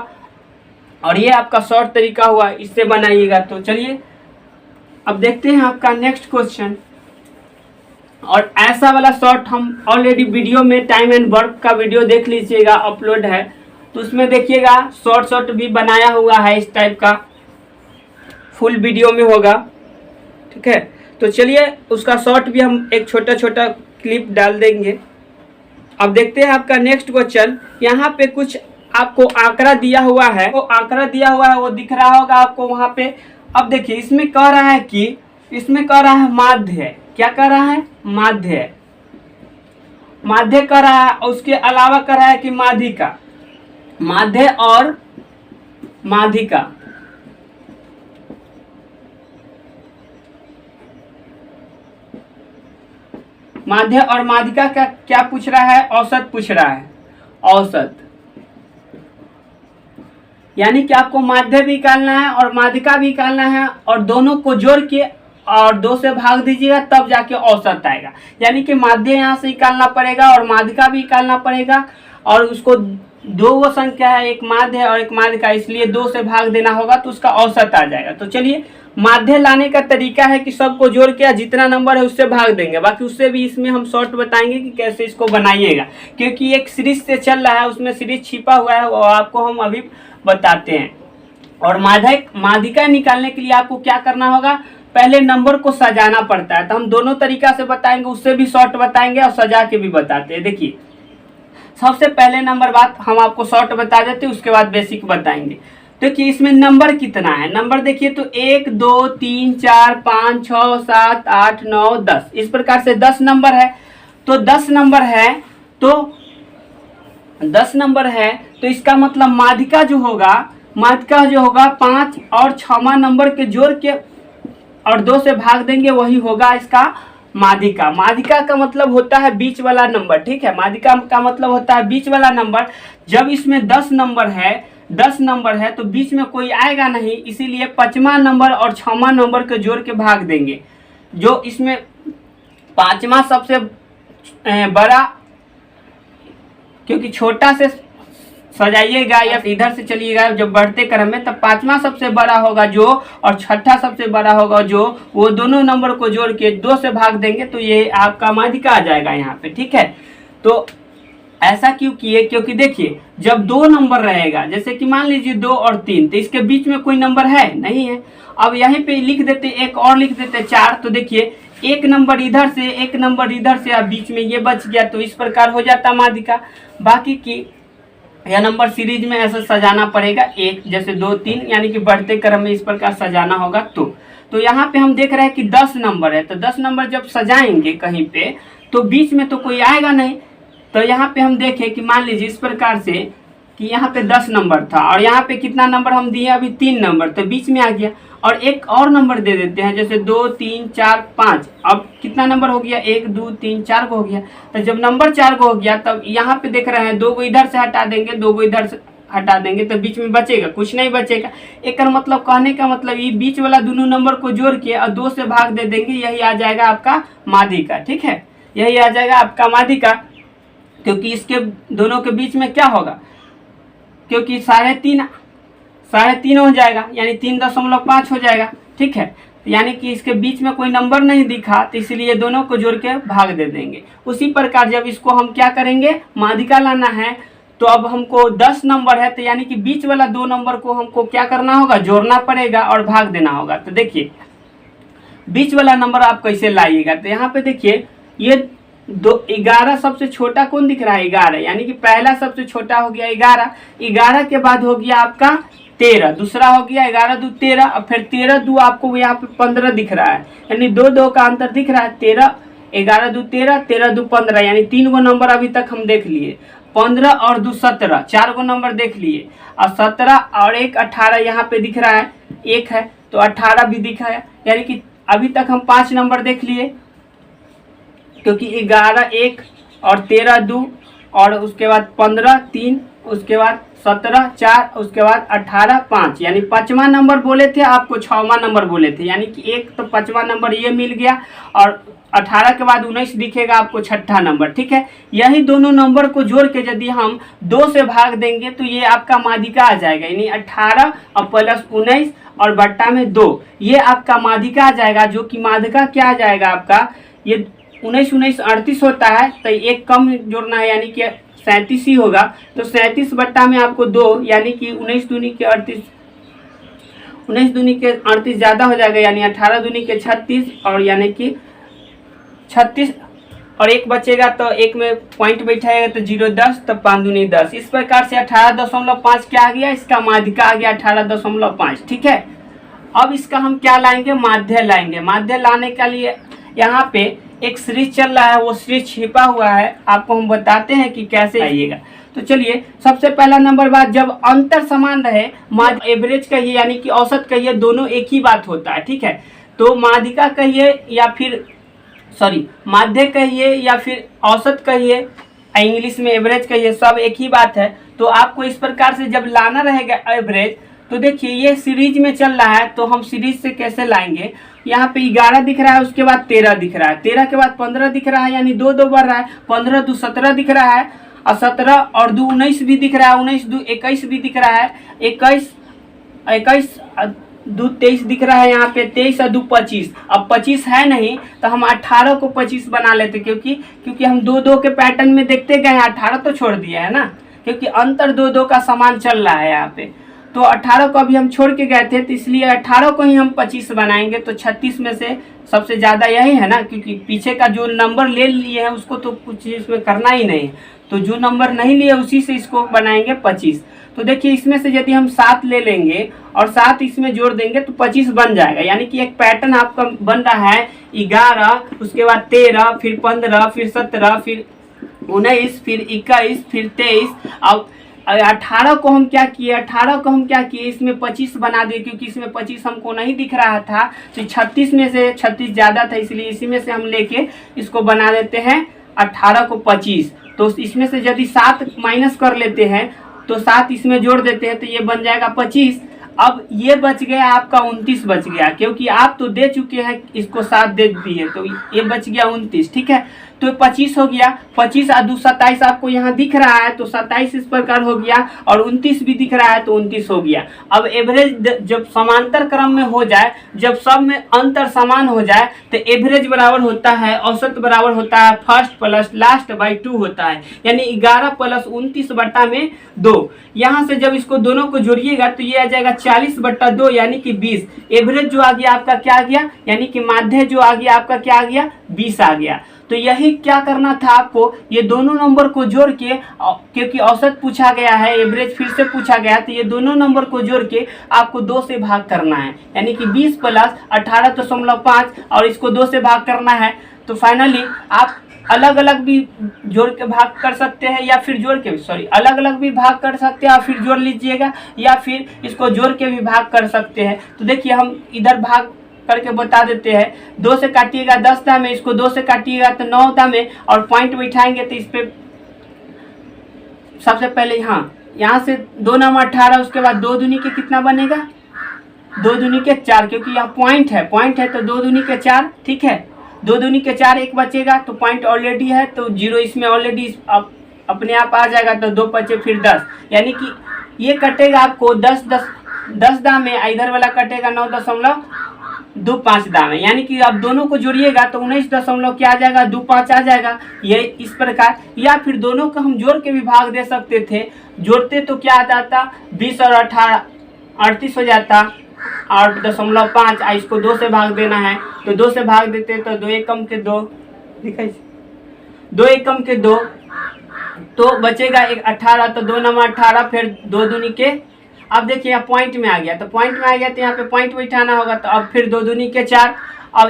और ये आपका शॉर्ट तरीका हुआ, इससे बनाइएगा। तो चलिए अब देखते हैं आपका नेक्स्ट क्वेश्चन। और ऐसा वाला शॉर्ट हम ऑलरेडी वीडियो में टाइम एंड वर्क का वीडियो देख लीजिएगा, अपलोड है, तो उसमें देखिएगा शॉर्ट भी बनाया हुआ है, इस टाइप का फुल वीडियो में होगा, ठीक है। तो चलिए उसका शॉर्ट भी हम एक छोटा छोटा क्लिप डाल देंगे। अब देखते हैं आपका नेक्स्ट क्वेश्चन। यहाँ पे कुछ आपको आंकड़ा दिया हुआ है, वो आंकड़ा दिया हुआ है वो दिख रहा होगा आपको वहाँ पे। अब देखिए इसमें कह रहा है कि इसमें कह रहा है माध्य है, क्या कह रहा है, माध्य है, माध्य कह रहा है, और उसके अलावा कह रहा है कि माध्यिका, माध्य और माध्यिका, माध्य और माध्यिका का क्या पूछ रहा है, औसत पूछ रहा है, औसत, यानी कि आपको माध्य भी निकालना है और माध्यिका भी निकालना है, और दोनों को जोड़ के और 2 से भाग दीजिएगा तब जाके औसत आएगा। यानी कि माध्य यहाँ से निकालना पड़ेगा और माध्यिका भी निकालना पड़ेगा, और उसको 2 वो संख्या है, एक माध्य और एक माध्यिका, इसलिए 2 से भाग देना होगा तो उसका औसत आ जाएगा। तो चलिए माध्य लाने का तरीका है कि सबको जोड़ के जितना नंबर है उससे भाग देंगे, बाकी उससे भी इसमें हम शॉर्ट बताएंगे कि कैसे इसको बनाइएगा, क्योंकि एक सीरीज से चल रहा है, उसमें सीरीज छिपा हुआ है, वो आपको हम अभी बताते हैं। और माध्यिका निकालने के लिए आपको क्या करना होगा, पहले नंबर को सजाना पड़ता है, तो हम दोनों तरीका से बताएंगे, उससे भी शॉर्ट बताएंगे और सजा के भी बताते हैं। देखिए सबसे पहले नंबर बात हम आपको शॉर्ट बता देते हैं, उसके बाद बेसिक बताएंगे। देखिए इसमें नंबर कितना है, नंबर देखिए तो 1 2 3 4 5 6 7 8 9 10, इस प्रकार से 10 नंबर है। तो 10 नंबर है, तो 10 नंबर है, तो इसका मतलब माध्यिका जो होगा, माध्यिका जो होगा 5 और 6वां नंबर के जोड़ के और 2 से भाग देंगे, वही होगा इसका माध्यिका। माध्यिका का मतलब होता है बीच वाला नंबर, ठीक है, माध्यिका का मतलब होता है बीच वाला नंबर। जब इसमें 10 नंबर है, 10 नंबर है तो बीच में कोई आएगा नहीं, इसीलिए 5वां नंबर और 6वां नंबर के जोड़ के भाग देंगे। जो इसमें 5वां सबसे बड़ा, क्योंकि छोटा से सजाइएगा या इधर से चलिएगा जब बढ़ते क्रम में, तब 5वां सबसे बड़ा होगा जो, और 6ठा सबसे बड़ा होगा जो, वो दोनों नंबर को जोड़ के 2 से भाग देंगे, तो ये आपका माध्यिका आ जाएगा यहाँ पे, ठीक है। तो ऐसा क्यों किए, क्योंकि देखिए जब 2 नंबर रहेगा, जैसे कि मान लीजिए 2 और 3, तो इसके बीच में कोई नंबर है नहीं है। अब यहीं पे लिख देते, एक और लिख देते 4, तो देखिए एक नंबर इधर से, एक नंबर इधर से, अब बीच में ये बच गया, तो इस प्रकार हो जाता माध्यिका। बाकी की यह नंबर सीरीज में ऐसा सजाना पड़ेगा, 1 जैसे 2 3, यानी कि बढ़ते क्रम में इस प्रकार सजाना होगा। तो यहाँ पे हम देख रहे हैं कि 10 नंबर है, तो 10 नंबर जब सजाएंगे कहीं पे तो बीच में तो कोई आएगा नहीं। तो यहाँ पे हम देखें कि मान लीजिए इस प्रकार से कि यहाँ पे 10 नंबर था और यहाँ पे कितना नंबर हम दिए, अभी 3 नंबर, तो बीच में आ गया। और एक और नंबर दे देते हैं, जैसे 2 3 4 5, अब कितना नंबर हो गया, 1 2 3 4 को हो गया। तो जब नंबर 4 को हो गया, तब यहाँ पे देख रहे हैं 2 को इधर से हटा देंगे, 2 को इधर से हटा देंगे, तो बीच में बचेगा, कुछ नहीं बचेगा। एक मतलब कहने का मतलब ये बीच वाला दोनों नंबर को जोड़ के और 2 से भाग दे देंगे, यही आ जाएगा आपका माध्यिका, ठीक है, यही आ जाएगा आपका माध्यिका। क्योंकि इसके दोनों के बीच में क्या होगा, क्योंकि 3.5 हो जाएगा, यानी 3.5 हो जाएगा, ठीक है। यानी कि इसके बीच में कोई नंबर नहीं दिखा, तो इसलिए दोनों को जोड़ के भाग दे देंगे। उसी प्रकार जब इसको हम क्या करेंगे, माध्यिका लाना है, तो अब हमको 10 नंबर है, तो यानी कि बीच वाला 2 नंबर को हमको क्या करना होगा, जोड़ना पड़ेगा और भाग देना होगा। तो देखिए बीच वाला नंबर आप कैसे लाइएगा, तो यहाँ पे देखिए ये 11 सबसे छोटा कौन दिख रहा है, 11, यानी कि पहला सबसे छोटा हो गया 11। 11 के बाद हो गया आपका 13, दूसरा हो गया 11 दू 13, और फिर 13 दू आपको यहाँ पे 15 दिख रहा है, यानी दो दो का अंतर दिख रहा है। 13, 11 दू 13, 13 दू 15, यानी 3 गो नंबर अभी तक हम देख लिए। 15 और 2 17, 4 गो नंबर देख लिए, और 17 और 1 18 यहाँ पे दिख रहा है, 1 है तो 18 भी दिखा है, यानी कि अभी तक हम 5 नंबर देख लिए, क्योंकि 11 1 और 13 2 और उसके बाद 15 3, उसके बाद 17 4, उसके बाद 18 5, यानी 5वां नंबर बोले थे आपको, 6वां नंबर बोले थे, यानी कि एक तो 5वां नंबर ये मिल गया, और 18 के बाद 19 दिखेगा आपको 6ठा नंबर। ठीक है, यही दोनों नंबर को जोड़ के यदि हम 2 से भाग देंगे तो ये आपका माध्यिका आ जाएगा, यानी 18 और प्लस 19 और बट्टा में 2, ये आपका माध्यिका आ जाएगा, जो कि माध्यिका क्या आ जाएगा आपका, ये 19 19 38 होता है, तो एक कम जोड़ना है, यानी कि 37 ही होगा, तो 37 बट्टा में आपको 2, यानी कि 19 दूनी के 38, 19 दूनी के 38 ज़्यादा हो जाएगा, यानी 18 दूनी के 36, और यानी कि 36 और एक बचेगा, तो एक में पॉइंट बैठाएगा तो 0 10, तो 5 दूनी 10, इस प्रकार से 18.5 क्या आ गया, इसका माध्यिका आ गया 18.5। ठीक है, अब इसका हम क्या लाएंगे, माध्य लाएंगे। माध्य लाने के लिए यहाँ पे एक सीरीज चल रहा है, वो सीरीज छिपा हुआ है, आपको हम बताते हैं कि कैसे आइएगा। तो चलिए, सबसे पहला नंबर बात, जब अंतर समान रहे, माध्य एवरेज कहिए यानी कि औसत कहिए, दोनों एक ही बात होता है। ठीक है, तो माध्यिका कहिए या फिर माध्य कहिए या फिर औसत कहिए, इंग्लिश में एवरेज कहिए, सब एक ही बात है। तो आपको इस प्रकार से जब लाना रहेगा एवरेज, तो देखिए ये सीरीज में चल रहा है, तो हम सीरीज से कैसे लाएंगे, यहाँ पे 11 दिख रहा है, उसके बाद 13 दिख रहा है, 13 के बाद 15 दिख रहा है, यानी 2 2 बढ़ रहा है, 15 2 17 दिख रहा है, और 17 और 2 19 भी दिख रहा है, 19 2 21 भी दिख रहा है, 21 2 23 दिख रहा है, यहाँ पे 23 और 2 25। अब 25 है नहीं तो हम 18 को 25 बना लेते, क्योंकि हम 2 2 के पैटर्न में देखते गए, 18 तो छोड़ दिया है ना, क्योंकि अंतर 2 2 का समान चल रहा है यहाँ पे, तो 18 को अभी हम छोड़ के गए थे, तो इसलिए 18 को ही हम 25 बनाएंगे। तो 36 में से सबसे ज़्यादा यही है ना, क्योंकि पीछे का जो नंबर ले लिए हैं उसको तो कुछ इसमें करना ही नहीं, तो जो नंबर नहीं लिए उसी से इसको बनाएंगे 25। तो देखिए, इसमें से यदि हम 7 ले लेंगे और 7 इसमें जोड़ देंगे तो 25 बन जाएगा, यानी कि एक पैटर्न आपका बन रहा है, 11 उसके बाद 13 फिर 15 फिर 17 फिर 19 फिर 21 फिर 23। अब 18 को हम क्या किए, इसमें 25 बना दिए, क्योंकि इसमें 25 हमको नहीं दिख रहा था, तो 36 में से 36 ज़्यादा था, इसलिए इसी में से हम लेके इसको बना देते हैं 18 को 25। तो इसमें से यदि 7 माइनस कर लेते हैं तो 7 इसमें जोड़ देते हैं, तो ये बन जाएगा 25। अब ये बच गया आपका 29 बच गया, क्योंकि आप तो दे चुके हैं, इसको 7 दे दिए, तो ये बच गया 29। ठीक है, तो 25 हो गया, 25 और 2 27 आपको यहाँ दिख रहा है, तो 27 इस प्रकार हो गया, और 29 भी दिख रहा है, तो 29 हो गया। अब एवरेज जब समांतर क्रम में हो जाए, जब सब में अंतर समान हो जाए, तो एवरेज बराबर होता है, औसत बराबर होता है फर्स्ट प्लस लास्ट बाई 2 होता है, यानी 11 प्लस 29 बट्टा में 2। यहाँ से जब इसको दोनों को जोड़िएगा तो ये आ जाएगा 40 बट्टा 2, यानी कि 20। एवरेज जो आ गया आपका क्या आ गया, यानी कि माध्य जो आ गया आपका क्या आ गया, 20 आ गया। तो यही क्या करना था आपको, ये दोनों नंबर को जोड़ के, क्योंकि औसत पूछा गया है, एवरेज फिर से पूछा गया, तो ये दोनों नंबर को जोड़ के आपको 2 से भाग करना है, यानी कि 20 प्लस 18.5 और इसको 2 से भाग करना है। तो फाइनली आप अलग अलग भी जोड़ के भाग कर सकते हैं, या फिर अलग अलग भी भाग कर सकते हैं, और फिर जोड़ लीजिएगा, या फिर इसको जोड़ के भी भाग कर सकते हैं। तो देखिए, हम इधर भाग करके बता देते हैं, 2 से काटिएगा 10 दाम में, इसको 2 से काटिएगा तो 9 दाम में, और पॉइंट बैठाएंगे तो इस पे सबसे पहले यहाँ से 2 9 18, उसके बाद 2 दूनी के कितना बनेगा, 2 दूनी के 4, क्योंकि यहाँ पॉइंट है तो 2 दूनी के 4। ठीक है, 2 दूनी के 4, एक बचेगा, तो पॉइंट ऑलरेडी है, तो 0 इसमें ऑलरेडी अपने आप आ जाएगा, तो 2 बचे फिर 10, यानी कि ये कटेगा आपको 10 दाम में, इधर वाला कटेगा 9.25 दाम है, यानी कि आप दोनों को जोड़िएगा तो 19 दशमलव क्या आ जाएगा, 25 आ जाएगा। ये इस प्रकार, या फिर दोनों को हम जोड़ के भी भाग दे सकते थे, जोड़ते तो क्या आ जाता, 20 और 18 38 हो जाता, 8.5, इसको 2 से भाग देना है, तो 2 से भाग देते तो 2 एकम के 2 दिखाई, 2 एकम के 2, तो बचेगा 18, तो 2 9 18, फिर 2 दूनी के अब देखिए यहाँ पॉइंट में आ गया, तो पॉइंट में आ गया तो यहाँ पे पॉइंट बैठाना होगा। तो अब फिर 2 दूनी के 4, अब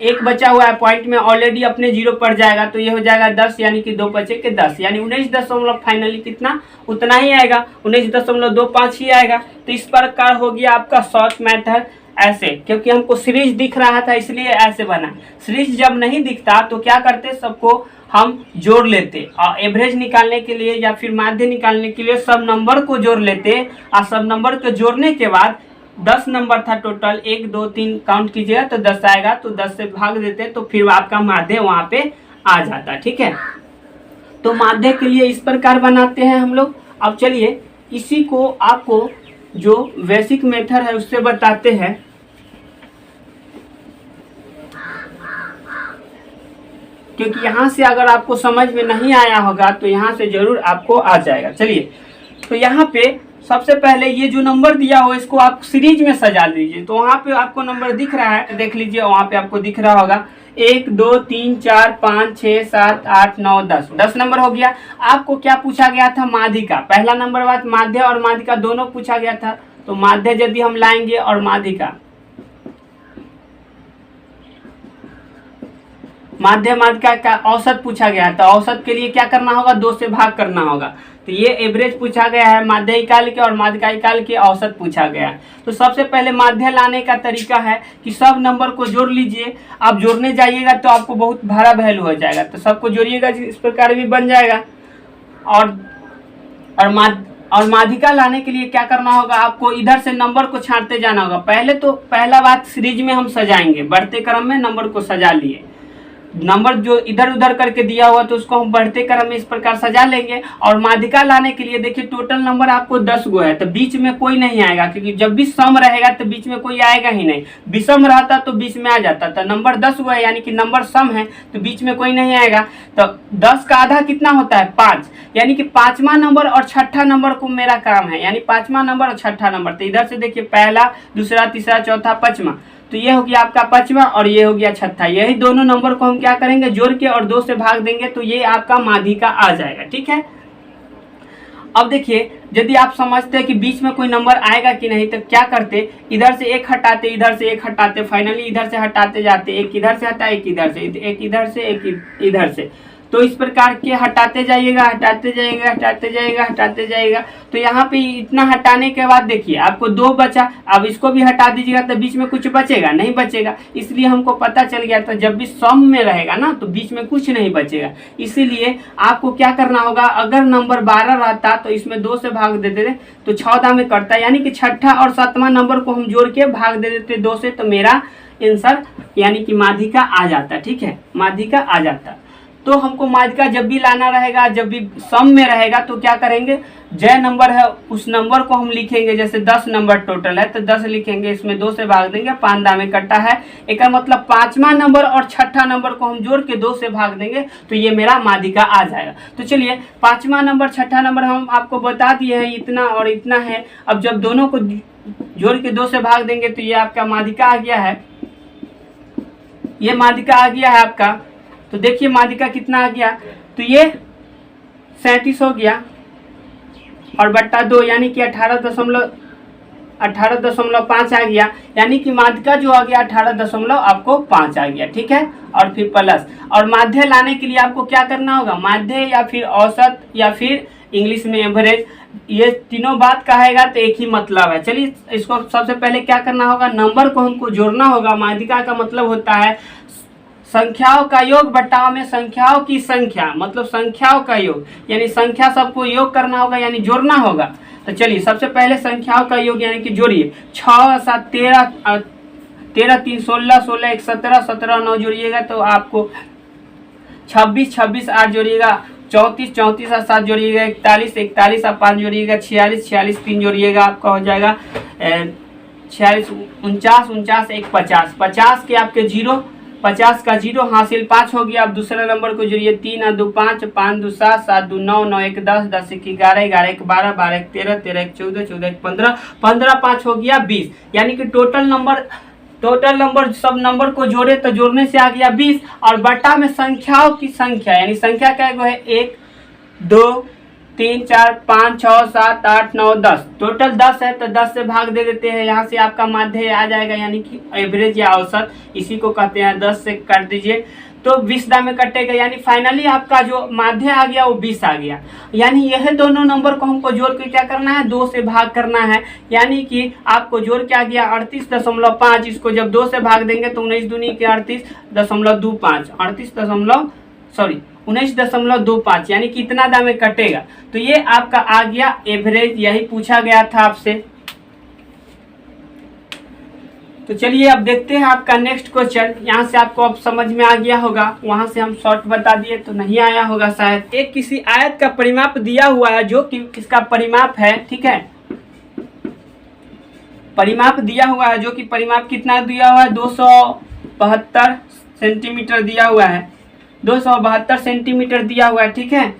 एक बचा हुआ है पॉइंट में, ऑलरेडी अपने 0 पड़ जाएगा, तो ये हो जाएगा 10, यानी कि 2 बचे के 10, यानी 19 दशमलव फाइनली कितना उतना ही आएगा, 19.25 ही आएगा। तो इस प्रकार हो गया आपका शॉर्ट मेथड ऐसे, क्योंकि हमको सीरीज दिख रहा था इसलिए ऐसे बना। सीरीज जब नहीं दिखता तो क्या करते, सबको हम जोड़ लेते और एवरेज निकालने के लिए या फिर माध्य निकालने के लिए सब नंबर को जोड़ लेते, और सब नंबर को जोड़ने के बाद 10 नंबर था टोटल, 1 2 3 काउंट कीजिएगा तो 10 आएगा, तो 10 से भाग देते तो फिर आपका माध्य वहाँ पे आ जाता। ठीक है, तो माध्य के लिए इस प्रकार बनाते हैं हम लोग। अब चलिए इसी को आपको जो बेसिक मेथड है उससे बताते हैं। क्योंकि यहाँ से अगर आपको समझ में नहीं आया होगा तो यहाँ से जरूर आपको आ जाएगा। चलिए, तो यहाँ पे सबसे पहले ये जो नंबर दिया हो इसको आप सीरीज में सजा लीजिए। तो वहाँ पे आपको नंबर दिख रहा है, देख लीजिए वहाँ पे आपको दिख रहा होगा 1 2 3 4 5 6 7 8 9 10, 10 नंबर हो गया। आपको क्या पूछा गया था, माध्यिका। पहला नंबर बात माध्य और माध्यिका दोनों पूछा गया था। तो माध्य यदि हम लाएंगे और माध्यिका, माध्यिका का औसत पूछा गया था। औसत के लिए क्या करना होगा, 2 से भाग करना होगा। तो ये एवरेज पूछा गया है माध्य इकाल के, और माध्यिका इकाल के औसत पूछा गया है। तो सबसे पहले माध्य लाने का तरीका है कि सब नंबर को जोड़ लीजिए। आप जोड़ने जाइएगा तो आपको बहुत भारा वैल्यू हो जाएगा, तो सबको जोड़िएगा, इस प्रकार भी बन जाएगा। और माध्यिका लाने के लिए क्या करना होगा, आपको इधर से नंबर को छांटते जाना होगा। पहला बात सीरीज में हम सजाएंगे, बढ़ते क्रम में नंबर को सजा लिए। नंबर जो इधर उधर करके दिया हुआ तो उसको हम बढ़ते क्रम में इस प्रकार सजा लेंगे। और माध्यिका लाने के लिए देखिए टोटल नंबर आपको 10 गो है, तो बीच में कोई नहीं आएगा, क्योंकि जब भी सम रहेगा तो बीच में कोई आएगा ही नहीं। विषम रहता तो बीच में आ जाता था। नंबर 10 गो है यानी कि नंबर सम है, तो बीच में कोई नहीं आएगा। तो 10 का आधा कितना होता है, 5, यानी कि 5वां नंबर और 6ठा नंबर को मेरा काम है, यानी 5वां नंबर और 6ठा नंबर। तो इधर से देखिए पहला, दूसरा, तीसरा, चौथा, 5वां, तो ये हो गया आपका 5वां और ये हो गया 6ठा। यही दोनों नंबर को हम क्या करेंगे, जोड़ के और 2 से भाग देंगे, तो ये आपका माध्यिका आ जाएगा। ठीक है, अब देखिए यदि आप समझते हैं कि बीच में कोई नंबर आएगा कि नहीं, तो क्या करते, इधर से एक हटाते, इधर से एक हटाते, फाइनली इधर से हटाते जाते, एक इधर से हटा, एक इधर से, एक इधर से, एक इधर से। तो इस प्रकार के हटाते जाइएगा, हटाते जाइएगा, हटाते जाइएगा, हटाते जाइएगा। तो यहाँ पे इतना हटाने के बाद देखिए आपको 2 बचा। अब इसको भी हटा दीजिएगा तो बीच में कुछ बचेगा नहीं, बचेगा। इसलिए हमको पता चल गया था जब भी सम में रहेगा ना तो बीच में कुछ नहीं बचेगा। इसीलिए आपको क्या करना होगा, अगर नंबर 12 रहता तो इसमें 2 से भाग दे देते तो 14 में करता, यानी कि 6ठा और 7वां नंबर को हम जोड़ के भाग दे देते 2 से, तो मेरा आंसर यानी कि माध्यिका आ जाता। ठीक है, माध्यिका आ जाता। तो हमको माध्यिका जब भी लाना रहेगा, जब भी सम में रहेगा, तो क्या करेंगे, जय नंबर है उस नंबर को हम लिखेंगे। जैसे 10 नंबर टोटल है तो 10 लिखेंगे, इसमें 2 से भाग देंगे, 5 दामे कट्टा है, एक मतलब 5वां नंबर और 6ठा नंबर को हम जोड़ के 2 से भाग देंगे, तो ये मेरा माध्यिका आ जाएगा। तो चलिए 5वां नंबर 6ठा नंबर हम आपको बता दिए हैं, इतना और इतना है। अब जब दोनों को जोड़ के 2 से भाग देंगे तो ये आपका माध्यिका आ गया है, ये माध्यिका आ गया है आपका। तो देखिए माध्यिका कितना आ गया, तो ये 37 हो गया और बट्टा 2 यानी कि 18.5 आ गया, यानी कि माध्यिका जो आ गया 18.5 आ गया। ठीक है, और फिर प्लस। और माध्य लाने के लिए आपको क्या करना होगा, माध्य या फिर औसत या फिर इंग्लिश में एवरेज, ये तीनों बात कहेगा तो एक ही मतलब है। चलिए इसको सबसे पहले क्या करना होगा, नंबर को हमको जोड़ना होगा। माध्यिका का मतलब होता है संख्याओं का योग बट्टा में संख्याओं की संख्या, मतलब संख्याओं का योग, यानी संख्या सबको योग करना होगा यानी जोड़ना होगा। तो चलिए सबसे पहले संख्याओं का योग यानी कि जोड़िए, 6 7 13, 13 3 16, 16 1 17, 17 9 जोड़िएगा तो आपको 26, 26 8 जोड़िएगा 34, 34 और 7 जोड़िएगा 41, 41 और 5 जोड़िएगा 46, 46 3 जोड़िएगा आपका हो जाएगा 46, 49, 49 1 50, 50 के आपके 0, 50 का 0 हासिल 5 हो गया। अब दूसरे नंबर को जोड़िए, 3 और 2 5, 5 2 7, 7 2 9, 9 1 10, 10 1 11, 11 1 12, 12 1 13, 13 1 14, 14 1 15, 15 5 हो गया 20, यानी कि टोटल नंबर सब नंबर को जोड़े तो जोड़ने से आ गया 20। और बट्टा में संख्याओं की संख्या, यानी संख्या क्या है, 1 2 3 4 5 6 7 8 9 10, टोटल 10 है तो 10 से भाग दे देते हैं। यहाँ से आपका माध्य आ जाएगा यानी कि एवरेज या औसत, इसी को कहते हैं। 10 से काट दीजिए तो 20 दाम में कटेगा, यानी फाइनली आपका जो माध्य आ गया वो 20 आ गया। यानी यह दोनों नंबर को हमको जोड़ के क्या करना है, 2 से भाग करना है। यानी कि आपको जोड़ के आ गया 38.5, इसको जब 2 से भाग देंगे तो 19 दूनी के 38.25, 19.25, यानी कितना दाम में कटेगा। तो ये आपका आ गया एवरेज, यही पूछा गया था आपसे। तो चलिए अब देखते हैं आपका नेक्स्ट क्वेश्चन। यहाँ से आपको अब समझ में आ गया होगा, वहां से हम शॉर्ट बता दिए तो नहीं आया होगा शायद। एक किसी आयत का परिमाप दिया हुआ है, जो कि किसका परिमाप है, ठीक है, परिमाप दिया हुआ है, जो कि परिमाप कितना दिया हुआ है, 272 सेंटीमीटर दिया हुआ है, 272 सेंटीमीटर दिया हुआ है, ठीक है।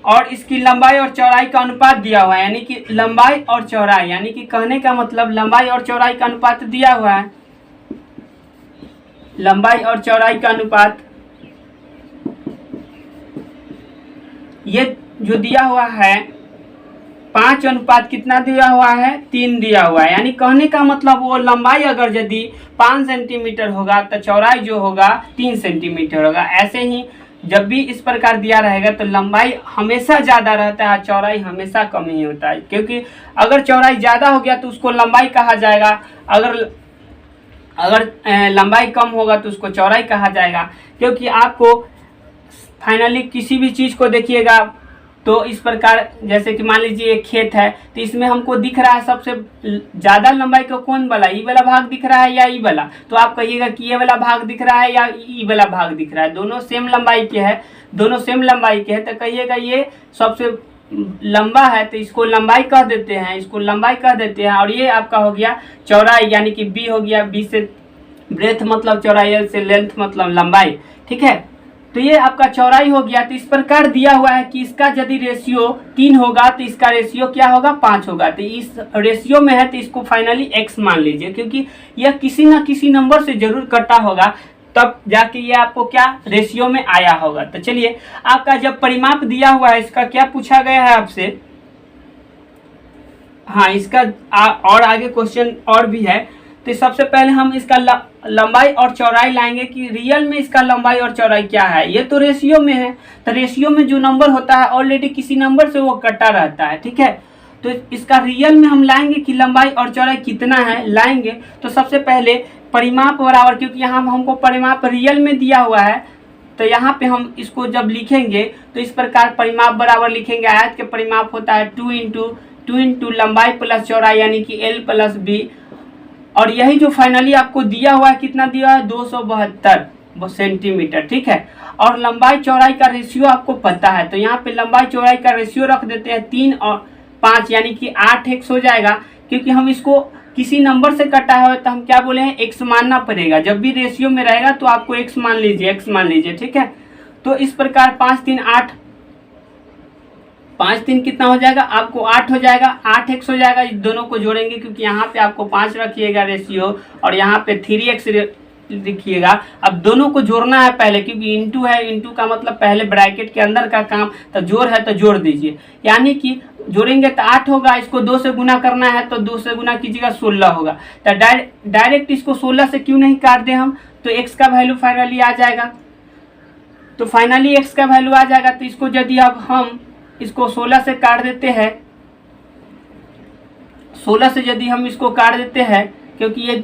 और इसकी लंबाई और चौड़ाई का अनुपात दिया हुआ है, यानी कि लंबाई और चौड़ाई, यानी कि कहने का मतलब लंबाई और चौड़ाई का अनुपात दिया हुआ है। लंबाई और चौड़ाई का अनुपात ये जो दिया हुआ है 5 अनुपात कितना दिया हुआ है, 3 दिया हुआ है। यानी कहने का मतलब वो लंबाई अगर यदि 5 सेंटीमीटर होगा तो चौड़ाई जो होगा 3 सेंटीमीटर होगा। ऐसे ही जब भी इस प्रकार दिया रहेगा तो लंबाई हमेशा ज़्यादा रहता है, चौड़ाई हमेशा कम ही होता है। क्योंकि अगर चौड़ाई ज़्यादा हो गया तो उसको लंबाई कहा जाएगा, अगर लंबाई कम होगा तो उसको चौड़ाई कहा जाएगा। क्योंकि आपको फाइनली किसी भी चीज़ को देखिएगा तो इस प्रकार, जैसे कि मान लीजिए एक खेत है तो इसमें हमको दिख रहा है सबसे ज़्यादा लंबाई का कौन वाला, ई वाला भाग दिख रहा है या ई वाला। तो आप कहिएगा कि ये वाला भाग दिख रहा है या ई वाला भाग दिख रहा है, दोनों सेम लंबाई के है, दोनों सेम लंबाई के है। तो कहिएगा ये सबसे लंबा है तो इसको लंबाई कह देते हैं, इसको लंबाई कह देते हैं। और ये आपका हो गया चौड़ाई, यानी कि बी हो गया, बी से ब्रेथ मतलब चौड़ाई, एल से लेंथ मतलब लंबाई, ठीक है। तो ये आपका चौड़ाई हो गया। तो इस प्रकार दिया हुआ है कि इसका यदि रेशियो 3 होगा तो इसका रेशियो क्या होगा, 5 होगा। तो इस रेशियो में है तो इसको फाइनली x मान लीजिए, क्योंकि यह किसी न किसी नंबर से जरूर कटा होगा, तब जाके ये आपको क्या रेशियो में आया होगा। तो चलिए आपका जब परिमाप दिया हुआ है, इसका क्या पूछा गया है आपसे, हाँ इसका और आगे क्वेश्चन और भी है। तो सबसे पहले हम इसका लंबाई और चौड़ाई लाएंगे कि रियल में इसका लंबाई और चौड़ाई क्या है। ये तो रेशियो में है, तो रेशियो में जो नंबर होता है ऑलरेडी किसी नंबर से वो कटा रहता है, ठीक है। तो इसका रियल में हम लाएंगे कि लंबाई और चौड़ाई कितना है, लाएंगे तो सबसे पहले परिमाप बराबर, क्योंकि यहाँ हमको परिमाप रियल में दिया हुआ है, तो यहाँ पे हम इसको जब लिखेंगे तो इस प्रकार परिमाप बराबर लिखेंगे। आयत के परिमाप होता है 2 इंटू लंबाई प्लस चौड़ाई, यानी कि L प्लस B। और यही जो फाइनली आपको दिया हुआ है, कितना दिया है, 272 सेंटीमीटर, ठीक है। और लंबाई चौड़ाई का रेशियो आपको पता है, तो यहाँ पे लंबाई चौड़ाई का रेशियो रख देते हैं 3 और 5, यानी कि 8x हो जाएगा। क्योंकि हम इसको किसी नंबर से कटा है तो हम क्या बोले हैं, x मानना पड़ेगा। जब भी रेशियो में रहेगा तो आपको x मान लीजिए, ठीक है। तो इस प्रकार 5 3 8, 5 3 कितना हो जाएगा, आपको 8 हो जाएगा, 8x हो जाएगा। इस दोनों को जोड़ेंगे क्योंकि यहाँ पे आपको 5 रखिएगा रेशियो और यहाँ पे 3x लिखिएगा। अब दोनों को जोड़ना है पहले, क्योंकि इंटू है, इंटू का मतलब पहले ब्रैकेट के अंदर का काम, तो जोड़ है तो जोड़ दीजिए। यानी कि जोड़ेंगे तो 8 होगा, इसको 2 से गुना करना है तो 2 से गुना कीजिएगा 16 होगा। तो डायरेक्ट इसको 16 से क्यों नहीं काट दें हम, तो x का वैल्यू फाइनली आ जाएगा। तो फाइनली x का वैल्यू आ जाएगा। तो इसको यदि अब हम इसको 16 से काट देते हैं, 16 से यदि हम इसको काट देते हैं, क्योंकि ये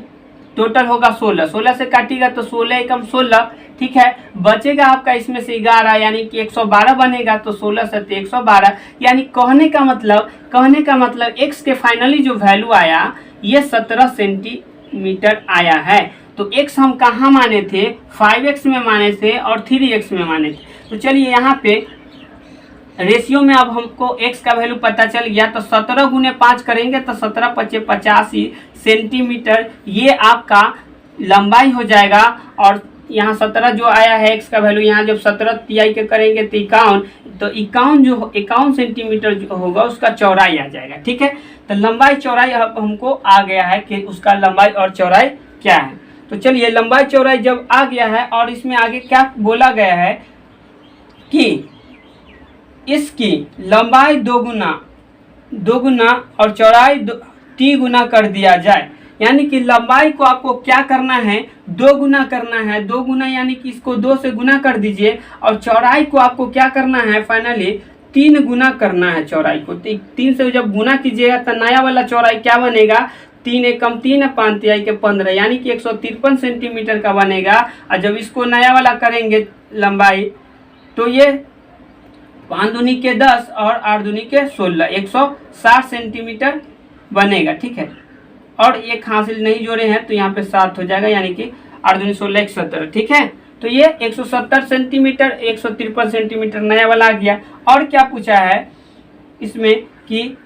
टोटल होगा 16, 16 से काटिएगा तो 16 एकम 16, ठीक है। बचेगा आपका इसमें से 11, यानी कि 112 बनेगा। तो 16 से 112, यानी कहने का मतलब x के फाइनली जो वैल्यू आया ये 17 सेंटीमीटर आया है। तो x हम कहाँ माने थे, 5x में माने थे और 3x में माने थे। तो चलिए यहाँ पे रेशियो में अब हमको x का वैल्यू पता चल गया। तो 17 गुने 5 करेंगे तो 17 × 5 = 85 सेंटीमीटर, ये आपका लंबाई हो जाएगा। और यहाँ 17 जो आया है x का वैल्यू, यहाँ जब 17 तिहाई के करेंगे तो 51, तो 51 सेंटीमीटर जो होगा उसका चौड़ाई आ जाएगा, ठीक है। तो लंबाई चौड़ाई अब हमको आ गया है कि उसका लंबाई और चौड़ाई क्या है। तो चलिए लंबाई चौड़ाई जब आ गया है, और इसमें आगे क्या बोला गया है कि इसकी लंबाई दोगुना और चौड़ाई 3 गुना कर दिया जाए। यानी कि लंबाई को आपको क्या करना है, 2 गुना करना है। 2 गुना यानी कि इसको 2 से गुना कर दीजिए, और चौड़ाई को आपको क्या करना है, फाइनली 3 गुना करना है चौड़ाई को। 3 से जब गुना कीजिएगा तो नया वाला चौड़ाई क्या बनेगा, 3 एकम 3 है, 5 तिहाई के 15, यानी कि 153 सेंटीमीटर का बनेगा। और जब इसको नया वाला करेंगे लंबाई, तो ये 5 दूनी के 10 और 8 दूनी के 16, 160 सेंटीमीटर बनेगा। ठीक है, और एक हासिल नहीं जोड़े हैं तो यहाँ पे 7 हो जाएगा, यानी कि 8 दूनी 16, 117। ठीक है, तो ये 170 सेंटीमीटर, 153 सेंटीमीटर नया वाला आ गया। और क्या पूछा है इसमें कि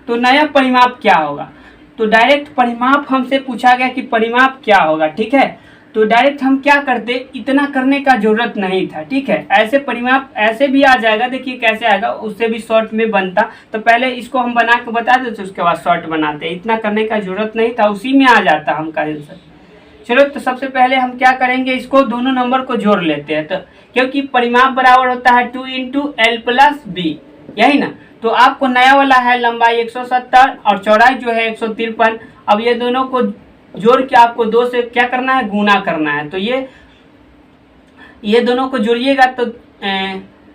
तो नया परिमाप क्या होगा, तो डायरेक्ट परिमाप हमसे पूछा गया कि परिमाप क्या होगा। ठीक है, तो डायरेक्ट हम क्या करते, इतना करने का जरूरत नहीं था। ठीक है, ऐसे परिमाप ऐसे भी आ जाएगा, देखिए कैसे आएगा, उससे भी शॉर्ट में बनता। तो पहले इसको हम बना के बता देते, उसके बाद शॉर्ट बनाते। इतना करने का जरूरत नहीं था, उसी में आ जाता हमका आंसर। चलो, तो सबसे पहले हम क्या करेंगे, इसको दोनों नंबर को जोड़ लेते हैं। तो क्योंकि परिमाप बराबर होता है 2 × L + B, यही ना। तो आपको नया वाला है लंबाई 170 और चौड़ाई जो है 153। अब ये दोनों को जोड़ के आपको 2 से क्या करना है, गुना करना है। तो ये दोनों को जोड़िएगा तो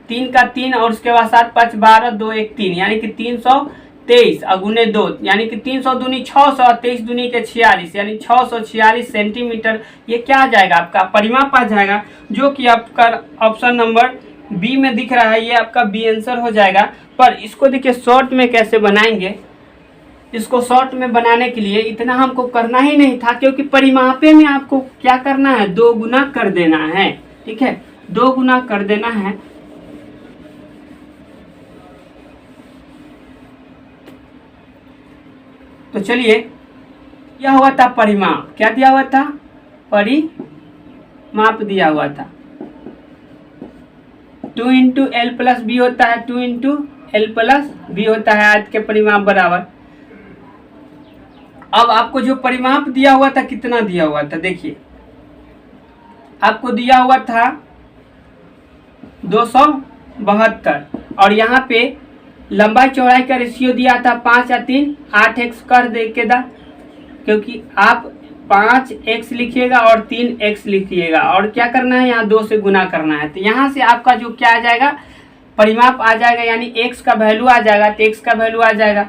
3 का 3 और उसके बाद 7 5 12 2 1 3, यानी कि 323 अगुने 2, यानी कि 300 दूनी 600 और 23 दूनी के 46, यानी 646 सेंटीमीटर। ये क्या आ जाएगा, आपका परिमाप आ जाएगा, जो कि आपका ऑप्शन नंबर बी में दिख रहा है। ये आपका बी आंसर हो जाएगा। पर इसको देखिए शॉर्ट में कैसे बनाएंगे। इसको शॉर्ट में बनाने के लिए इतना हमको करना ही नहीं था, क्योंकि परिमापे में आपको क्या करना है, 2 गुना कर देना है। ठीक है, 2 गुना कर देना है। तो चलिए, क्या हुआ था, परिमाप क्या दिया हुआ था, परिमाप दिया हुआ था 2 × L + B होता है, 2 × L + B होता है आज के परिमाप बराबर। अब आपको जो परिमाप दिया हुआ था, कितना दिया हुआ था, देखिए आपको दिया हुआ था 272, और यहाँ पे लंबाई चौड़ाई का रेशियो दिया था 5 या 3, 8x कर दे के दा, क्योंकि आप 5x लिखिएगा और 3x लिखिएगा, और क्या करना है, यहाँ 2 से गुना करना है। तो यहाँ से आपका जो क्या आ जाएगा, परिमाप आ जाएगा, यानी x का वैल्यू आ जाएगा। तो x का वैल्यू आ जाएगा,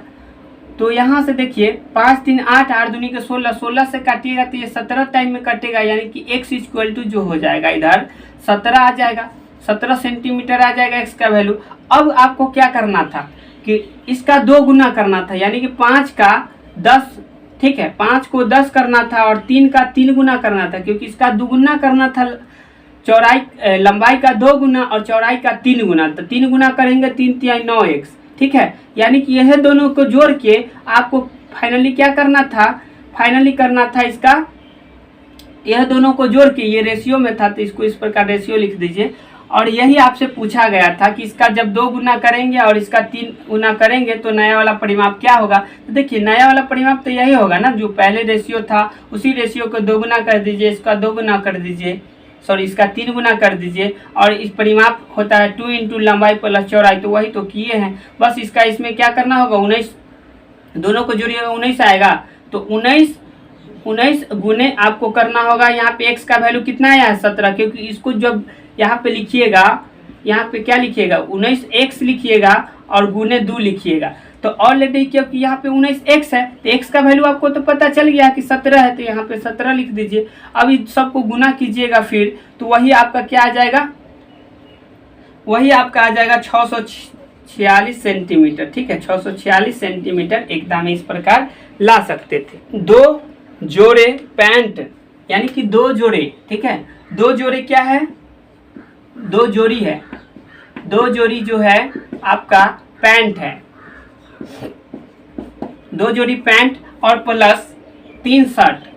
तो यहाँ से देखिए 5 3 8, 8 दूनी के 16, 16 से काटिएगा तो ये 17 टाइम में कटेगा, यानी कि x = जो हो जाएगा इधर 17 आ जाएगा, 17 सेंटीमीटर आ जाएगा x का वैल्यू। अब आपको क्या करना था कि इसका 2 गुना करना था, यानी कि 5 का 10। ठीक है, 5 को 10 करना था और 3 का 3 गुना करना था, क्योंकि इसका 2 गुना करना था, चौड़ाई लंबाई का 2 गुना और चौड़ाई का 3 गुना। तो 3 गुना करेंगे, 3 तिहाई 9x। ठीक है, यानी कि यह दोनों को जोड़ के आपको फाइनली क्या करना था, फाइनली करना था इसका, यह दोनों को जोड़ के, ये रेशियो में था तो इसको इस प्रकार रेशियो लिख दीजिए। और यही आपसे पूछा गया था कि इसका जब 2 गुना करेंगे और इसका 3 गुना करेंगे तो नया वाला परिमाप क्या होगा। तो देखिए नया वाला परिमाप तो यही होगा ना, जो पहले रेशियो था उसी रेशियो को 2 गुना कर दीजिए, इसका 2 गुना कर दीजिए, सॉरी इसका 3 गुना कर दीजिए, और इस परिमाप होता है 2 × लंबाई + चौड़ाई। तो वही तो किए हैं, बस इसका इसमें क्या करना होगा, 19 दोनों को जोड़िएगा 19 आएगा। तो 19 गुने आपको करना होगा। यहाँ पे x का वैल्यू कितना आया है, 17, क्योंकि इसको जब यहाँ पे लिखिएगा, यहाँ पे क्या लिखिएगा, 19x लिखिएगा और गुने 2 लिखिएगा। तो ऑलरेडी क्योंकि यहाँ पे 19x है तो x का वैल्यू आपको तो पता चल गया कि 17 है, तो यहाँ पे 17 लिख दीजिए। अब इस सबको गुना कीजिएगा फिर, तो वही आपका क्या आ जाएगा, वही आपका आ जाएगा 646 सेंटीमीटर। ठीक है, 646 सेंटीमीटर एकदम इस प्रकार ला सकते थे। 2 जोड़े पैंट, यानी कि 2 जोड़े। ठीक है, 2 जोड़े क्या है, 2 जोड़ी है, 2 जोड़ी जो है आपका पैंट है, 2 जोड़ी पैंट और प्लस 3 शर्ट।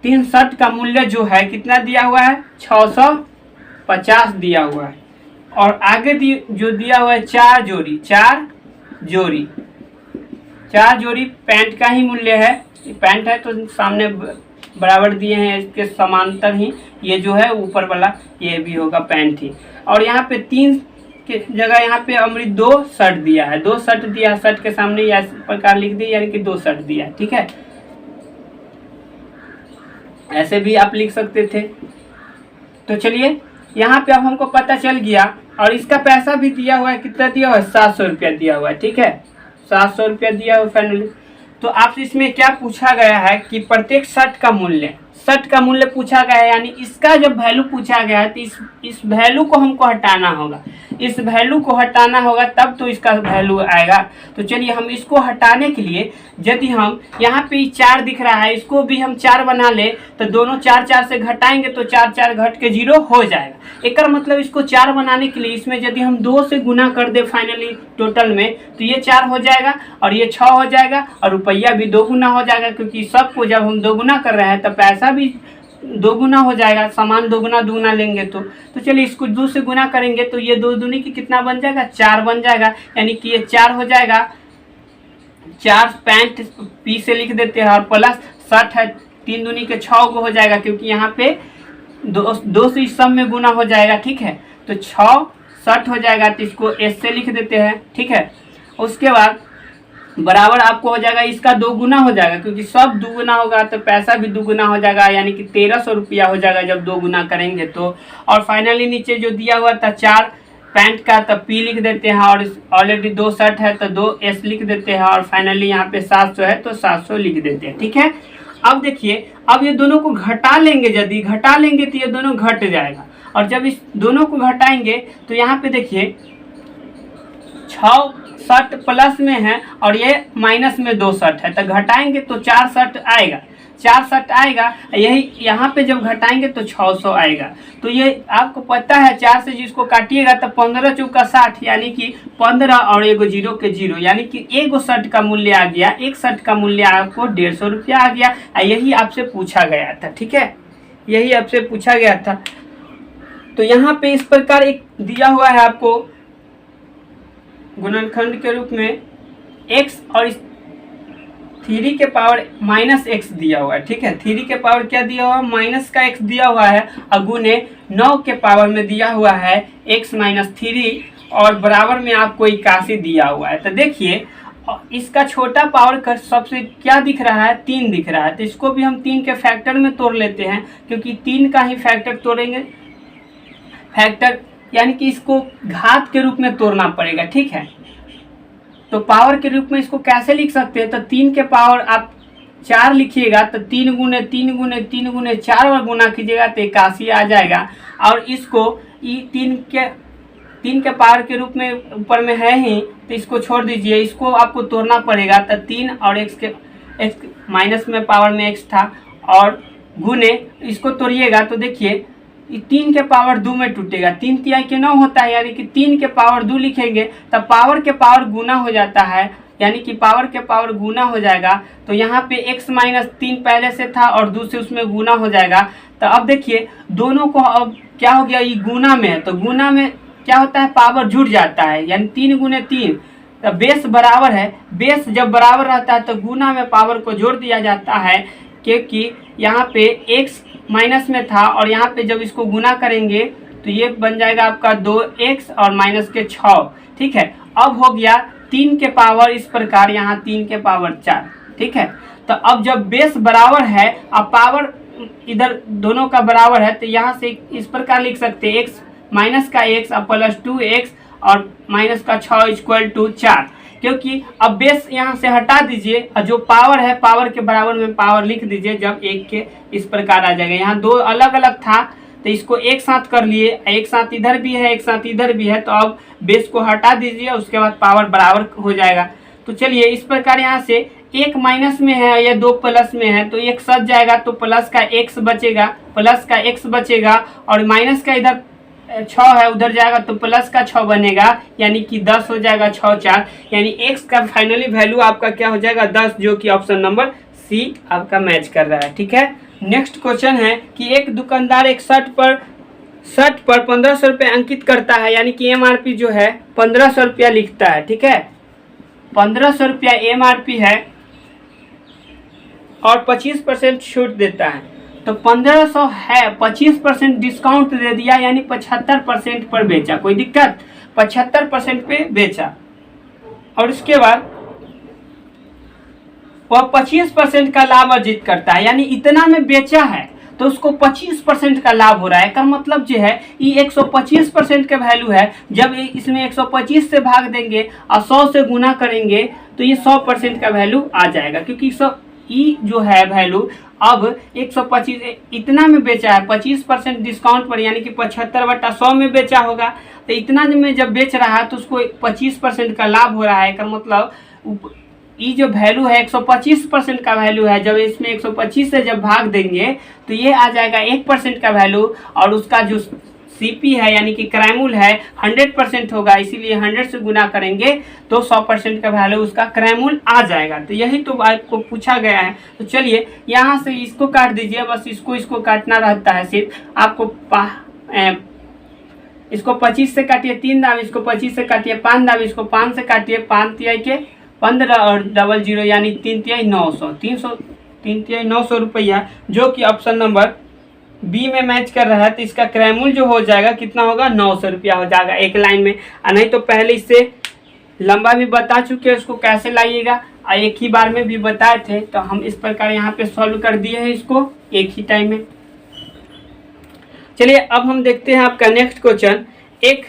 3 शर्ट का मूल्य जो है कितना दिया हुआ है, 650 दिया हुआ है। और आगे जो दिया हुआ है 4 जोड़ी, 4 जोड़ी पैंट का ही मूल्य है। पैंट है तो सामने बराबर दिए हैं, इसके समांतर ही ये जो है ऊपर वाला ये भी होगा पैंट ही। और यहाँ पे 3 के जगह यहाँ पे अमृत 2 शर्ट दिया है, 2 शर्ट दिया है, शर्ट के सामने इस प्रकार लिख दिया यानी कि 2 शर्ट दिया है। ठीक है, ऐसे भी आप लिख सकते थे। तो चलिए यहाँ पे अब हमको पता चल गया, और इसका पैसा भी दिया हुआ है, कितना दिया हुआ है 700 रुपया दिया हुआ है। ठीक है, 700 रुपया दिया हुआ फाइनली। तो आपसे इसमें क्या पूछा गया है कि प्रत्येक शर्ट का मूल्य पूछा गया है, यानी इसका जब वैल्यू पूछा गया है तो इस वैल्यू को हमको हटाना होगा, इस वैल्यू को हटाना होगा तब तो इसका वैल्यू आएगा। तो चलिए हम इसको हटाने के लिए, यदि हम यहाँ पे 4 दिख रहा है, इसको भी हम 4 बना ले तो दोनों 4 4 से घटाएंगे तो 4 4 घट के 0 हो जाएगा। एक मतलब इसको 4 बनाने के लिए इसमें यदि हम 2 से गुना कर दे फाइनली टोटल में, तो ये 4 हो जाएगा और ये 6 हो जाएगा, और रुपया भी 2 गुना हो जाएगा, क्योंकि सबको जब हम 2 गुना कर रहे हैं तो पैसा भी 2 गुना हो जाएगा, सामान 2 गुना लेंगे तो चलिए इसको 2 से गुना करेंगे तो ये 2 दूनी की कितना बन जाएगा 4 बन जाएगा, यानी कि ये 4 हो जाएगा। 4 पैंट पी से लिख देते हैं, और प्लस शर्ट है 3 दूनी के 6 को हो जाएगा, क्योंकि यहाँ पे 2 से इस सब में गुना हो जाएगा। ठीक है, तो 6 शर्ट हो जाएगा, तो इसको एस से लिख देते हैं। ठीक है, उसके बाद बराबर आपको हो जाएगा, इसका 2 गुना हो जाएगा, क्योंकि सब 2 गुना होगा तो पैसा भी 2 गुना हो जाएगा, यानी कि 1300 रुपया हो जाएगा जब 2 गुना करेंगे तो। और फाइनली नीचे जो दिया हुआ था 4 पैंट का, तब पी लिख देते हैं, और ऑलरेडी 2 शर्ट है तो 2 एस लिख देते हैं, और फाइनली यहाँ पे 700 है तो 700 लिख देते हैं। ठीक है, अब देखिए, अब ये दोनों को घटा लेंगे, यदि घटा लेंगे तो ये दोनों घट जाएगा, और जब इस दोनों को घटाएंगे तो यहाँ पे देखिए 6 शर्ट प्लस में है और ये माइनस में 2 शर्ट है, तो घटाएंगे तो 4 शर्ट आएगा, 4 शर्ट आएगा, यही यहाँ पे जब घटाएंगे तो 600 आएगा। तो ये आपको पता है 4 से जिसको काटिएगा तो 15 चौका 60, यानी कि 15 और एगो 0 के 0, यानी कि एगो शर्ट का मूल्य आ गया, एक शर्ट का मूल्य आपको 150 रुपया आ गया। यही आपसे पूछा गया था। ठीक है, यही आपसे पूछा गया था। तो यहाँ पे इस प्रकार एक दिया हुआ है आपको गुणनखंड के रूप में x, और इस 3 के पावर -x दिया हुआ है। ठीक है, 3 के पावर क्या दिया हुआ है, माइनस का x दिया हुआ है, और गुने 9 के पावर में दिया हुआ है x - 3, और बराबर में आपको 81 दिया हुआ है। तो देखिए इसका छोटा पावर का सबसे क्या दिख रहा है, 3 दिख रहा है, तो इसको भी हम 3 के फैक्टर में तोड़ लेते हैं, क्योंकि 3 का ही फैक्टर तोड़ेंगे, फैक्टर यानी कि इसको घात के रूप में तोड़ना पड़ेगा। ठीक है, तो पावर के रूप में इसको कैसे लिख सकते हैं, तो 3 के पावर आप 4 लिखिएगा तो 3 गुने 3 गुने 3 गुने 4 और गुना कीजिएगा तो 81 आ जाएगा। और इसको 3 के पावर के रूप में ऊपर में है ही, तो इसको छोड़ दीजिए, इसको आपको तोड़ना पड़ेगा। तो 3 और x माइनस में पावर में x था, और गुने इसको तोड़िएगा तो देखिए 3 के पावर 2 में टूटेगा, 3 तिहाई के 9 होता है, यानी कि 3 के पावर 2 लिखेंगे तब पावर के पावर गुना हो जाता है, यानी कि पावर के पावर गुना हो जाएगा। तो यहाँ पे x - 3 पहले से था और 2 से उसमें गुना हो जाएगा। तो अब देखिए दोनों को अब क्या हो गया, ये गुना में है, तो गुना में क्या होता है, पावर जुड़ जाता है, यानी 3 गुने 3, तो बेस बराबर है, बेस जब बराबर रहता है तो गुना में पावर को जोड़ दिया जाता है, क्योंकि यहाँ पे x माइनस में था, और यहाँ पे जब इसको गुना करेंगे तो ये बन जाएगा आपका 2x और माइनस के 6। ठीक है, अब हो गया 3 के पावर इस प्रकार, यहाँ 3 के पावर 4। ठीक है, तो अब जब बेस बराबर है, अब पावर इधर दोनों का बराबर है, तो यहाँ से इस प्रकार लिख सकते हैं, x माइनस का x और प्लस 2x और माइनस का 6 इक्वल टू 4, क्योंकि अब बेस यहाँ से हटा दीजिए और जो पावर है पावर के बराबर में पावर लिख दीजिए, जब 1 के इस प्रकार आ जाएगा। यहाँ 2 अलग अलग था तो इसको एक साथ कर लिए, एक साथ इधर भी है एक साथ इधर भी है, तो अब बेस को हटा दीजिए, उसके बाद पावर बराबर हो जाएगा। तो चलिए इस प्रकार यहाँ से 1 माइनस में है या 2 प्लस में है, तो 1 सट जाएगा तो प्लस का x बचेगा, प्लस का x बचेगा, और माइनस का इधर 6 है उधर जाएगा तो प्लस का 6 बनेगा, यानी कि 10 हो जाएगा, 6 4, यानी x का फाइनली वैल्यू आपका क्या हो जाएगा 10, जो कि ऑप्शन नंबर सी आपका मैच कर रहा है। ठीक है, नेक्स्ट क्वेश्चन है कि एक दुकानदार एक शर्ट पर 1500 रुपये अंकित करता है, यानी कि MRP जो है 1500 रुपया लिखता है। ठीक है, 1500 रुपया MRP है, और 25% छूट देता है, तो 1500 है, 25% डिस्काउंट दे दिया, यानी 75% पर बेचा, कोई दिक्कत, 75% पे बेचा। और उसके बाद वह 25% का लाभ अर्जित करता है, यानी इतना में बेचा है तो उसको 25% का लाभ हो रहा है। का मतलब जो है ये 125% का वैल्यू है, जब इसमें 125 से भाग देंगे और 100 से गुना करेंगे तो ये 100% का वैल्यू आ जाएगा, क्योंकि ई जो है वैल्यू अब 125 इतना में बेचा है, 25% डिस्काउंट पर, यानी कि 75/100 में बेचा होगा, तो इतना में जब बेच रहा है तो उसको 25% का लाभ हो रहा है। का मतलब ये जो वैल्यू है 125% का वैल्यू है, जब इसमें 125 से जब भाग देंगे तो ये आ जाएगा 1% का वैल्यू, और उसका जो सीपी है यानी कि क्रय मूल्य है 100% होगा, इसीलिए 100 से गुना करेंगे तो 100% का वैल्यू उसका क्रय मूल्य आ जाएगा। तो यही तो आपको पूछा गया है। तो चलिए यहाँ से इसको काट दीजिए, बस इसको काटना रहता है सिर्फ आपको। इसको 25 से काटिए 3 दाम, इसको 25 से काटिए 5 दाम, इसको 5 से काटिए 5 तिहाई के 15 और 00 यानी 3 तिहाई 900, 3 तिहाई 900 रुपया, जो कि ऑप्शन नंबर बी में मैच कर रहा है। तो इसका क्रय मूल्य जो हो जाएगा कितना होगा, 900 रुपया हो जाएगा एक लाइन में। नहीं तो पहले इससे लंबा भी बता चुके हैं उसको कैसे लाइएगा, और एक ही बार में भी बताए थे, तो हम इस प्रकार यहाँ पे सॉल्व कर दिए हैं इसको एक ही टाइम में। चलिए अब हम देखते हैं आपका नेक्स्ट क्वेश्चन। एक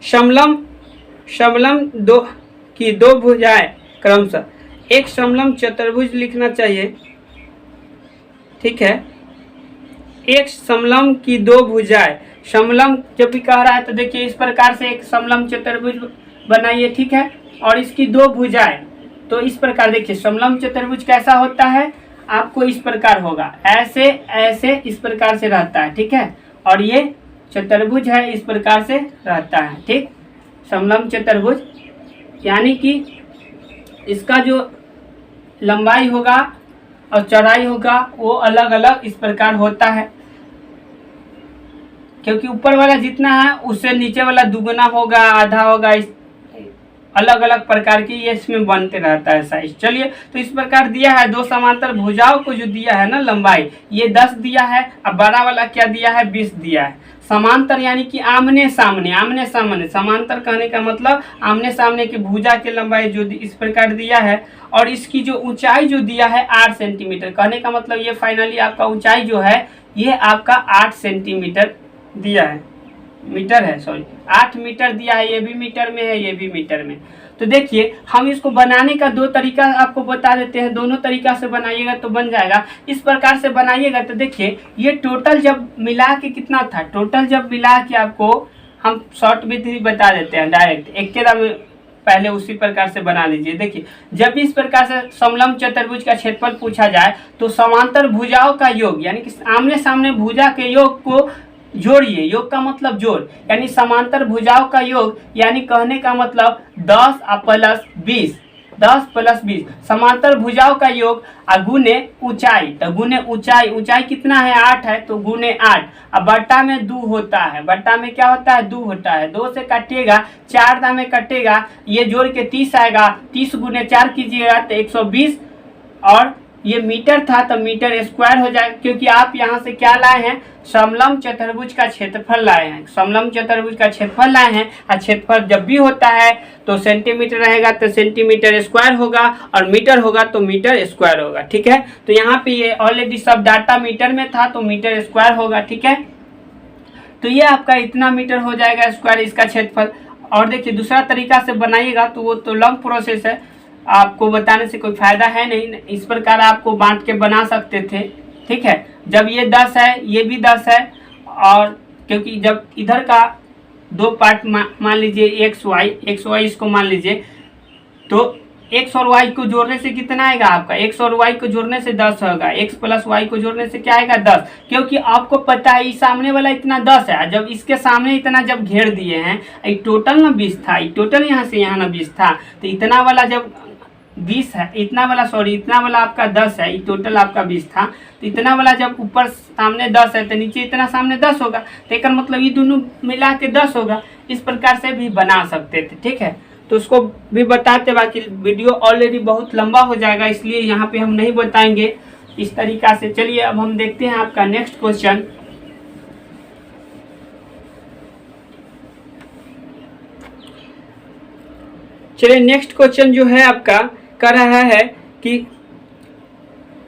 समलम की दो भुजाएं क्रमशः, एक समलम चतुर्भुज लिखना चाहिए, ठीक है। एक समलम की दो भुजाएं, समलम जब भी कह रहा है तो देखिए इस प्रकार से एक समलम चतुर्भुज बनाइए, ठीक है, और इसकी दो भुजाएं, तो इस प्रकार देखिए समलम चतुर्भुज कैसा होता है, आपको इस प्रकार होगा, ऐसे ऐसे इस प्रकार से रहता है, ठीक है, और ये चतुर्भुज है इस प्रकार से रहता है, ठीक। समलम चतुर्भुज यानी कि इसका जो लंबाई होगा और चौड़ाई होगा वो अलग अलग इस प्रकार होता है, क्योंकि ऊपर वाला जितना है उससे नीचे वाला दुगुना होगा, आधा होगा, इस अलग अलग प्रकार की ये इसमें बनते रहता है साइज। चलिए तो इस प्रकार दिया है, दो समांतर भुजाओं को जो दिया है ना लंबाई, ये 10 दिया है, अब बड़ा वाला क्या दिया है, 20 दिया है। समांतर यानी कि आमने सामने, समांतर कहने का मतलब आमने सामने की भुजा की लंबाई जो इस प्रकार दिया है, और इसकी जो ऊंचाई जो दिया है 8 सेंटीमीटर, कहने का मतलब ये फाइनली आपका ऊंचाई जो है ये आपका 8 सेंटीमीटर दिया है, मीटर है, सॉरी 8 मीटर दिया है, ये भी मीटर में है, ये भी मीटर में। तो देखिए हम इसको बनाने का दो तरीका आपको बता देते हैं, दोनों तरीका से बनाइएगा तो बन जाएगा। इस प्रकार से बनाइएगा तो देखिए ये टोटल जब मिला के कितना था, टोटल जब मिला के आपको हम शॉर्ट विधि बता देते हैं डायरेक्ट, एक के दाम पहले उसी प्रकार से बना लीजिए। देखिए जब भी इस प्रकार से समलम चतुर्भुज का क्षेत्रफल पूछा जाए तो समांतर भुजाओं का योग यानी कि आमने सामने भुजा के योग को जोड़िए, योग का मतलब जोड़, यानी समांतर भुजाओं का योग, यानी कहने का मतलब 10 प्लस 20, 10 प्लस 20 समांतर भुजाओं का योग, गुने ऊंचाई, तो गुने ऊंचाई कितना है 8 है, तो गुने 8, अब बट्टा में 2 होता है, बट्टा में क्या होता है 2 होता है, 2 से काटिएगा 4 दाम में कटेगा, ये जोड़ के 30 आएगा, 30 गुने 4 कीजिएगा तो 120, और ये मीटर था तो मीटर स्क्वायर हो जाएगा, क्योंकि आप यहाँ से क्या लाए हैं, समलम चतुर्भुज का क्षेत्रफल लाए हैं, समलम चतुर्भुज का क्षेत्रफल लाए हैं, और क्षेत्रफल जब भी होता है तो सेंटीमीटर रहेगा तो सेंटीमीटर स्क्वायर होगा, और मीटर होगा तो मीटर स्क्वायर होगा, ठीक है। तो यहाँ पे ये ऑलरेडी सब डाटा मीटर में था तो मीटर स्क्वायर होगा, ठीक है। तो ये आपका इतना मीटर हो जाएगा स्क्वायर इसका क्षेत्रफल। और देखिए दूसरा तरीका से बनाइएगा तो वो तो लॉन्ग प्रोसेस है, आपको बताने से कोई फायदा है नहीं, इस प्रकार आपको बांट के बना सकते थे, ठीक है। जब ये 10 है ये भी 10 है, और क्योंकि जब इधर का दो पार्ट मान लीजिए एक्स वाई इसको मान लीजिए, तो एक्स और वाई को जोड़ने से कितना आएगा आपका, एक्स और वाई को जोड़ने से 10 होगा, एक्स प्लस वाई को जोड़ने से क्या आएगा 10, क्योंकि आपको पता है इस सामने वाला इतना 10 है, जब इसके सामने इतना जब घेर दिए हैं, टोटल ना 20 था, टोटल यहाँ से यहाँ ना 20 था, तो इतना वाला जब 20 है, इतना वाला आपका 10 है, टोटल आपका 20 था, तो इतना वाला जब ऊपर सामने 10 है तो नीचे इतना सामने 10 होगा, तो इसका मतलब ये दोनों मिला के 10 होगा। इस प्रकार से भी बना सकते थे, ठीक है। तो उसको भी बताते, बाकी वीडियो ऑलरेडी बहुत लंबा हो जाएगा इसलिए यहाँ पे हम नहीं बताएंगे। इस तरीका से। चलिए अब हम देखते हैं आपका नेक्स्ट क्वेश्चन। चलिए नेक्स्ट क्वेश्चन जो है आपका कर रहा है कि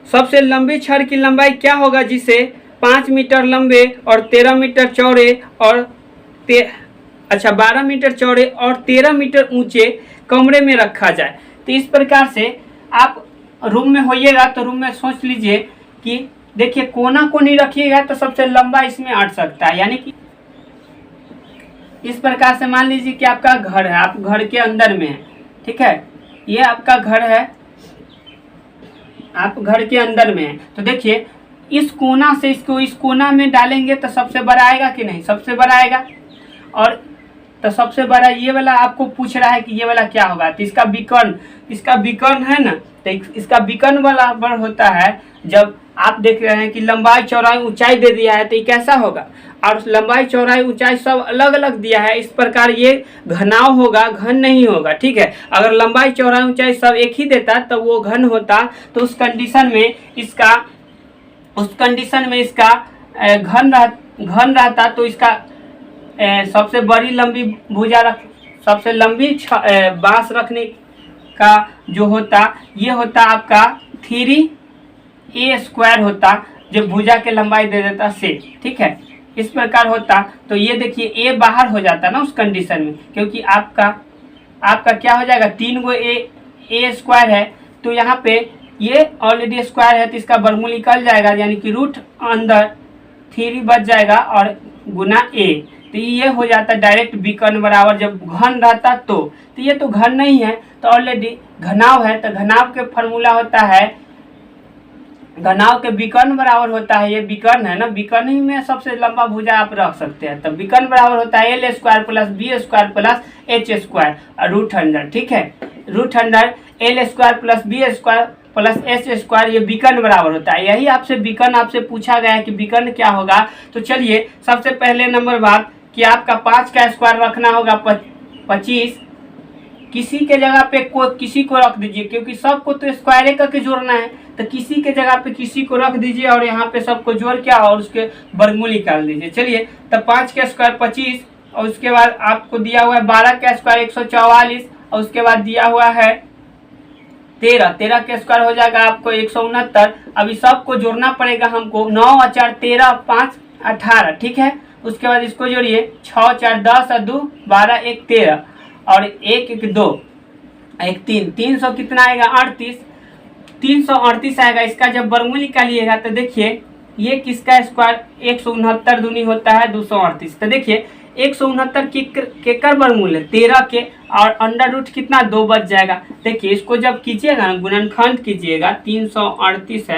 सबसे लंबी छड़ की लंबाई क्या होगा जिसे 5 मीटर लंबे और 13 मीटर चौड़े और 12 मीटर चौड़े और 13 मीटर ऊंचे कमरे में रखा जाए। तो इस प्रकार से आप रूम में होइएगा तो रूम में सोच लीजिए कि देखिए कोना को नहीं रखिएगा तो सबसे लंबा इसमें अट सकता है, यानी कि इस प्रकार से मान लीजिए कि आपका घर है, आप घर के अंदर में है, ठीक है, ये आपका घर है, आप घर के अंदर में है। तो देखिए इस कोना से इसको इस कोना में डालेंगे तो सबसे बड़ा आएगा कि नहीं, सबसे बड़ा आएगा। और तो सबसे बड़ा ये वाला आपको पूछ रहा है कि ये वाला क्या होगा, तो इसका विकर्ण है ना, तो इसका विकर्ण वाला बड़ होता है जब आप देख रहे हैं कि लंबाई चौड़ाई ऊंचाई दे दिया है तो ये कैसा होगा, और लंबाई चौड़ाई ऊंचाई सब अलग अलग दिया है, इस प्रकार ये घनाव होगा, घन नहीं होगा, ठीक है। अगर लंबाई चौड़ाई ऊंचाई सब एक ही देता तो वो घन होता, तो उस कंडीशन में इसका घन रहता तो इसका सबसे बड़ी लंबी भुजा सबसे लंबी बांस रखने का जो होता ये होता आपका 3a² होता, जो भुजा के लंबाई दे देता से, ठीक है, इस प्रकार होता। तो ये देखिए a बाहर हो जाता ना उस कंडीशन में, क्योंकि आपका क्या हो जाएगा 3 गो a² है, तो यहाँ पे ये ऑलरेडी स्क्वायर है तो इसका वर्गमूल निकल जाएगा, यानी कि रूट अंदर 3 बच जाएगा और गुना a, तो ये हो जाता है डायरेक्ट विकर्ण बराबर जब घन रहता तो ये तो घन नहीं है, तो ऑलरेडी घनाव है, तो घनाव के फॉर्मूला होता है, घनाव के विकर्ण बराबर होता है, ये विकर्ण है ना, विकर्ण ही में सबसे लंबा भुजा आप रख सकते हैं, तो विकर्ण बराबर होता है l² plus b² plus h² और रूट अंडर, ठीक है, root under l² plus b² plus h², ये विकर्ण बराबर होता है। यही आपसे विकर्ण आपसे पूछा गया है कि विकर्ण क्या होगा। तो चलिए सबसे पहले नंबर बात कि आपका 5 का स्क्वायर रखना होगा 25, किसी के जगह पे किसी को रख दीजिए, क्योंकि सबको तो स्क्वायर करके जोड़ना है, तो किसी के जगह पे किसी को रख दीजिए और यहाँ पे सबको जोड़ के और उसके वर्गमूल निकाल दीजिए। चलिए तो 5 का स्क्वायर 25 और उसके बाद आपको दिया हुआ है 12 का स्क्वायर 144 और उसके बाद दिया हुआ है 13 का स्क्वायर हो जाएगा आपको 169। अभी सबको जोड़ना पड़ेगा हमको, 9 और 4 13, 5 18, ठीक है। उसके बाद इसको जोड़िए 6 4 10 और 2 12, 1 13 और 1 1 2 1 3, 300 कितना आएगा 38, 338 आएगा। इसका जब वर्गमूल निकालिएगा तो देखिए ये किसका स्क्वायर 169 दूनी होता है 238, तो देखिए 169 के कर वर्गमूल है 13 के और अंडर रूट कितना 2 बच जाएगा। देखिए इसको जब कीजिएगा ना गुणनखंड कीजिएगा 338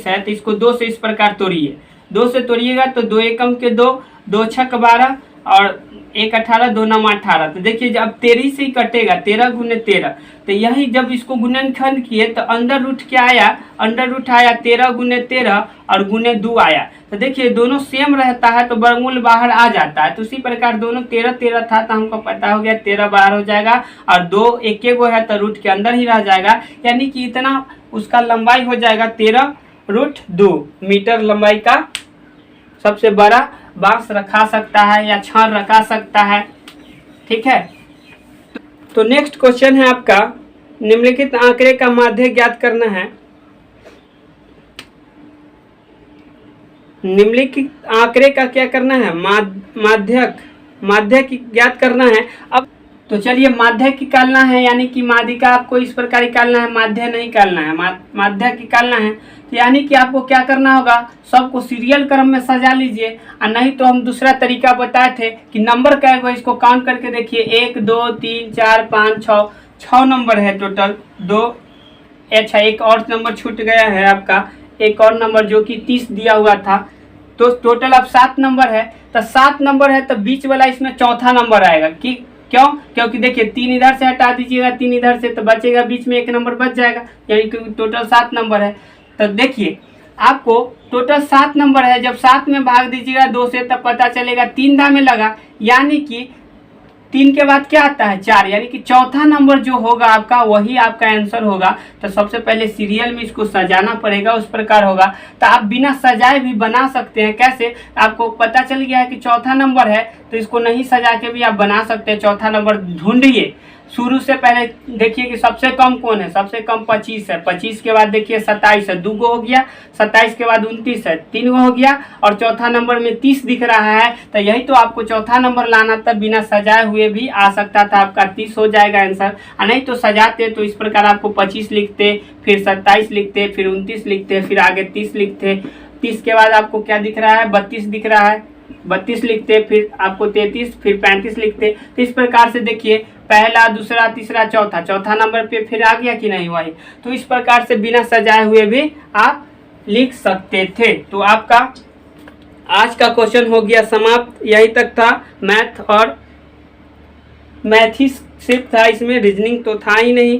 है तो इसको 2 से इस प्रकार तोड़िए, 2 से तोड़िएगा तो 2 एकम के 2, 2 छक 12 और 1 18, 2 9 18, तो देखिए जब 13 से ही कटेगा 13 गुने 13, तो यही जब इसको गुणनखंड किए तो अंडर रूट क्या आया, अंडर रूट आया 13 गुने 13 और गुने 2 आया, तो देखिए दोनों सेम रहता है तो वर्गमूल बाहर आ जाता है। तो उसी प्रकार दोनों 13 13 था तो हमको पता हो गया 13 बाहर हो जाएगा और 2 एक गो है तो रूट के अंदर ही रह जाएगा, यानी कि इतना उसका लंबाई हो जाएगा 13√2 मीटर लंबाई का सबसे बड़ा बांस रखा सकता है या छड़ रखा सकता है, ठीक है। तो नेक्स्ट क्वेश्चन है आपका निम्नलिखित आंकड़े का माध्य ज्ञात करना है। निम्नलिखित आंकड़े का क्या करना है, माध्य की ज्ञात करना है। अब तो चलिए माध्य निकालना है, यानी कि माध्यिका आपको इस प्रकार निकालना है, माध्य नहीं निकालना है, माध्य निकालना है। तो यानी कि आपको क्या करना होगा, सबको सीरियल क्रम में सजा लीजिए, और नहीं तो हम दूसरा तरीका बताए थे कि नंबर क्या है इसको काउंट करके देखिए 1 2 3 4 5 6 नंबर है टोटल। 2 अच्छा एक और नंबर छूट गया है आपका, एक और नंबर जो कि 30 दिया हुआ था, तो टोटल अब 7 नंबर है। तो 7 नंबर है तो बीच वाला इसमें चौथा नंबर आएगा कि क्यों, क्योंकि देखिए 3 इधर से हटा दीजिएगा 3 इधर से तो बचेगा, बीच में 1 नंबर बच जाएगा, यानी कि टोटल 7 नंबर है। तो देखिए आपको टोटल 7 नंबर है, जब 7 में भाग दीजिएगा 2 से तब पता चलेगा 3 दाम में लगा, यानी कि 3 के बाद क्या आता है 4, यानी कि चौथा नंबर जो होगा आपका वही आपका आंसर होगा। तो सबसे पहले सीरियल में इसको सजाना पड़ेगा, उस प्रकार होगा। तो आप बिना सजाए भी बना सकते हैं। कैसे? आपको पता चल गया है कि चौथा नंबर है तो इसको नहीं सजा के भी आप बना सकते हैं। चौथा नंबर ढूंढिए शुरू से पहले, देखिए कि सबसे कम कौन है। सबसे कम 25 है, 25 के बाद देखिए 27 है, 2 गो हो गया, 27 के बाद 29 है, 3 गो हो गया, और चौथा नंबर में 30 दिख रहा है। तो यही तो आपको चौथा नंबर लाना था, बिना सजाए हुए भी आ सकता था, आपका 30 हो जाएगा आंसर। और नहीं तो सजाते तो इस प्रकार आपको 25 लिखते, फिर 27 लिखते, फिर 29 लिखते, फिर आगे 30 लिखते। 30 के बाद आपको क्या दिख रहा है 32 दिख रहा है, 32 लिखते, फिर आपको 33, फिर 35 लिखते। तो इस प्रकार से देखिए पहला, दूसरा, तीसरा, चौथा, चौथा नंबर पे फिर आ गया कि नहीं वही। तो इस प्रकार से बिना सजाए हुए भी आप लिख सकते थे। तो आपका आज का क्वेश्चन हो गया समाप्त। यही तक था मैथ, और मैथ ही सिर्फ था, इसमें रीजनिंग तो था ही नहीं।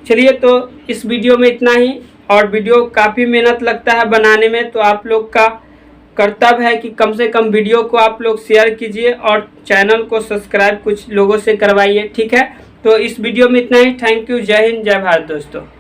चलिए तो इस वीडियो में इतना ही। और वीडियो काफ़ी मेहनत लगता है बनाने में, तो आप लोग का कर्तव्य है कि कम से कम वीडियो को आप लोग शेयर कीजिए और चैनल को सब्सक्राइब कुछ लोगों से करवाइए, ठीक है। तो इस वीडियो में इतना ही। Thank you. जय हिंद, जय भारत दोस्तों।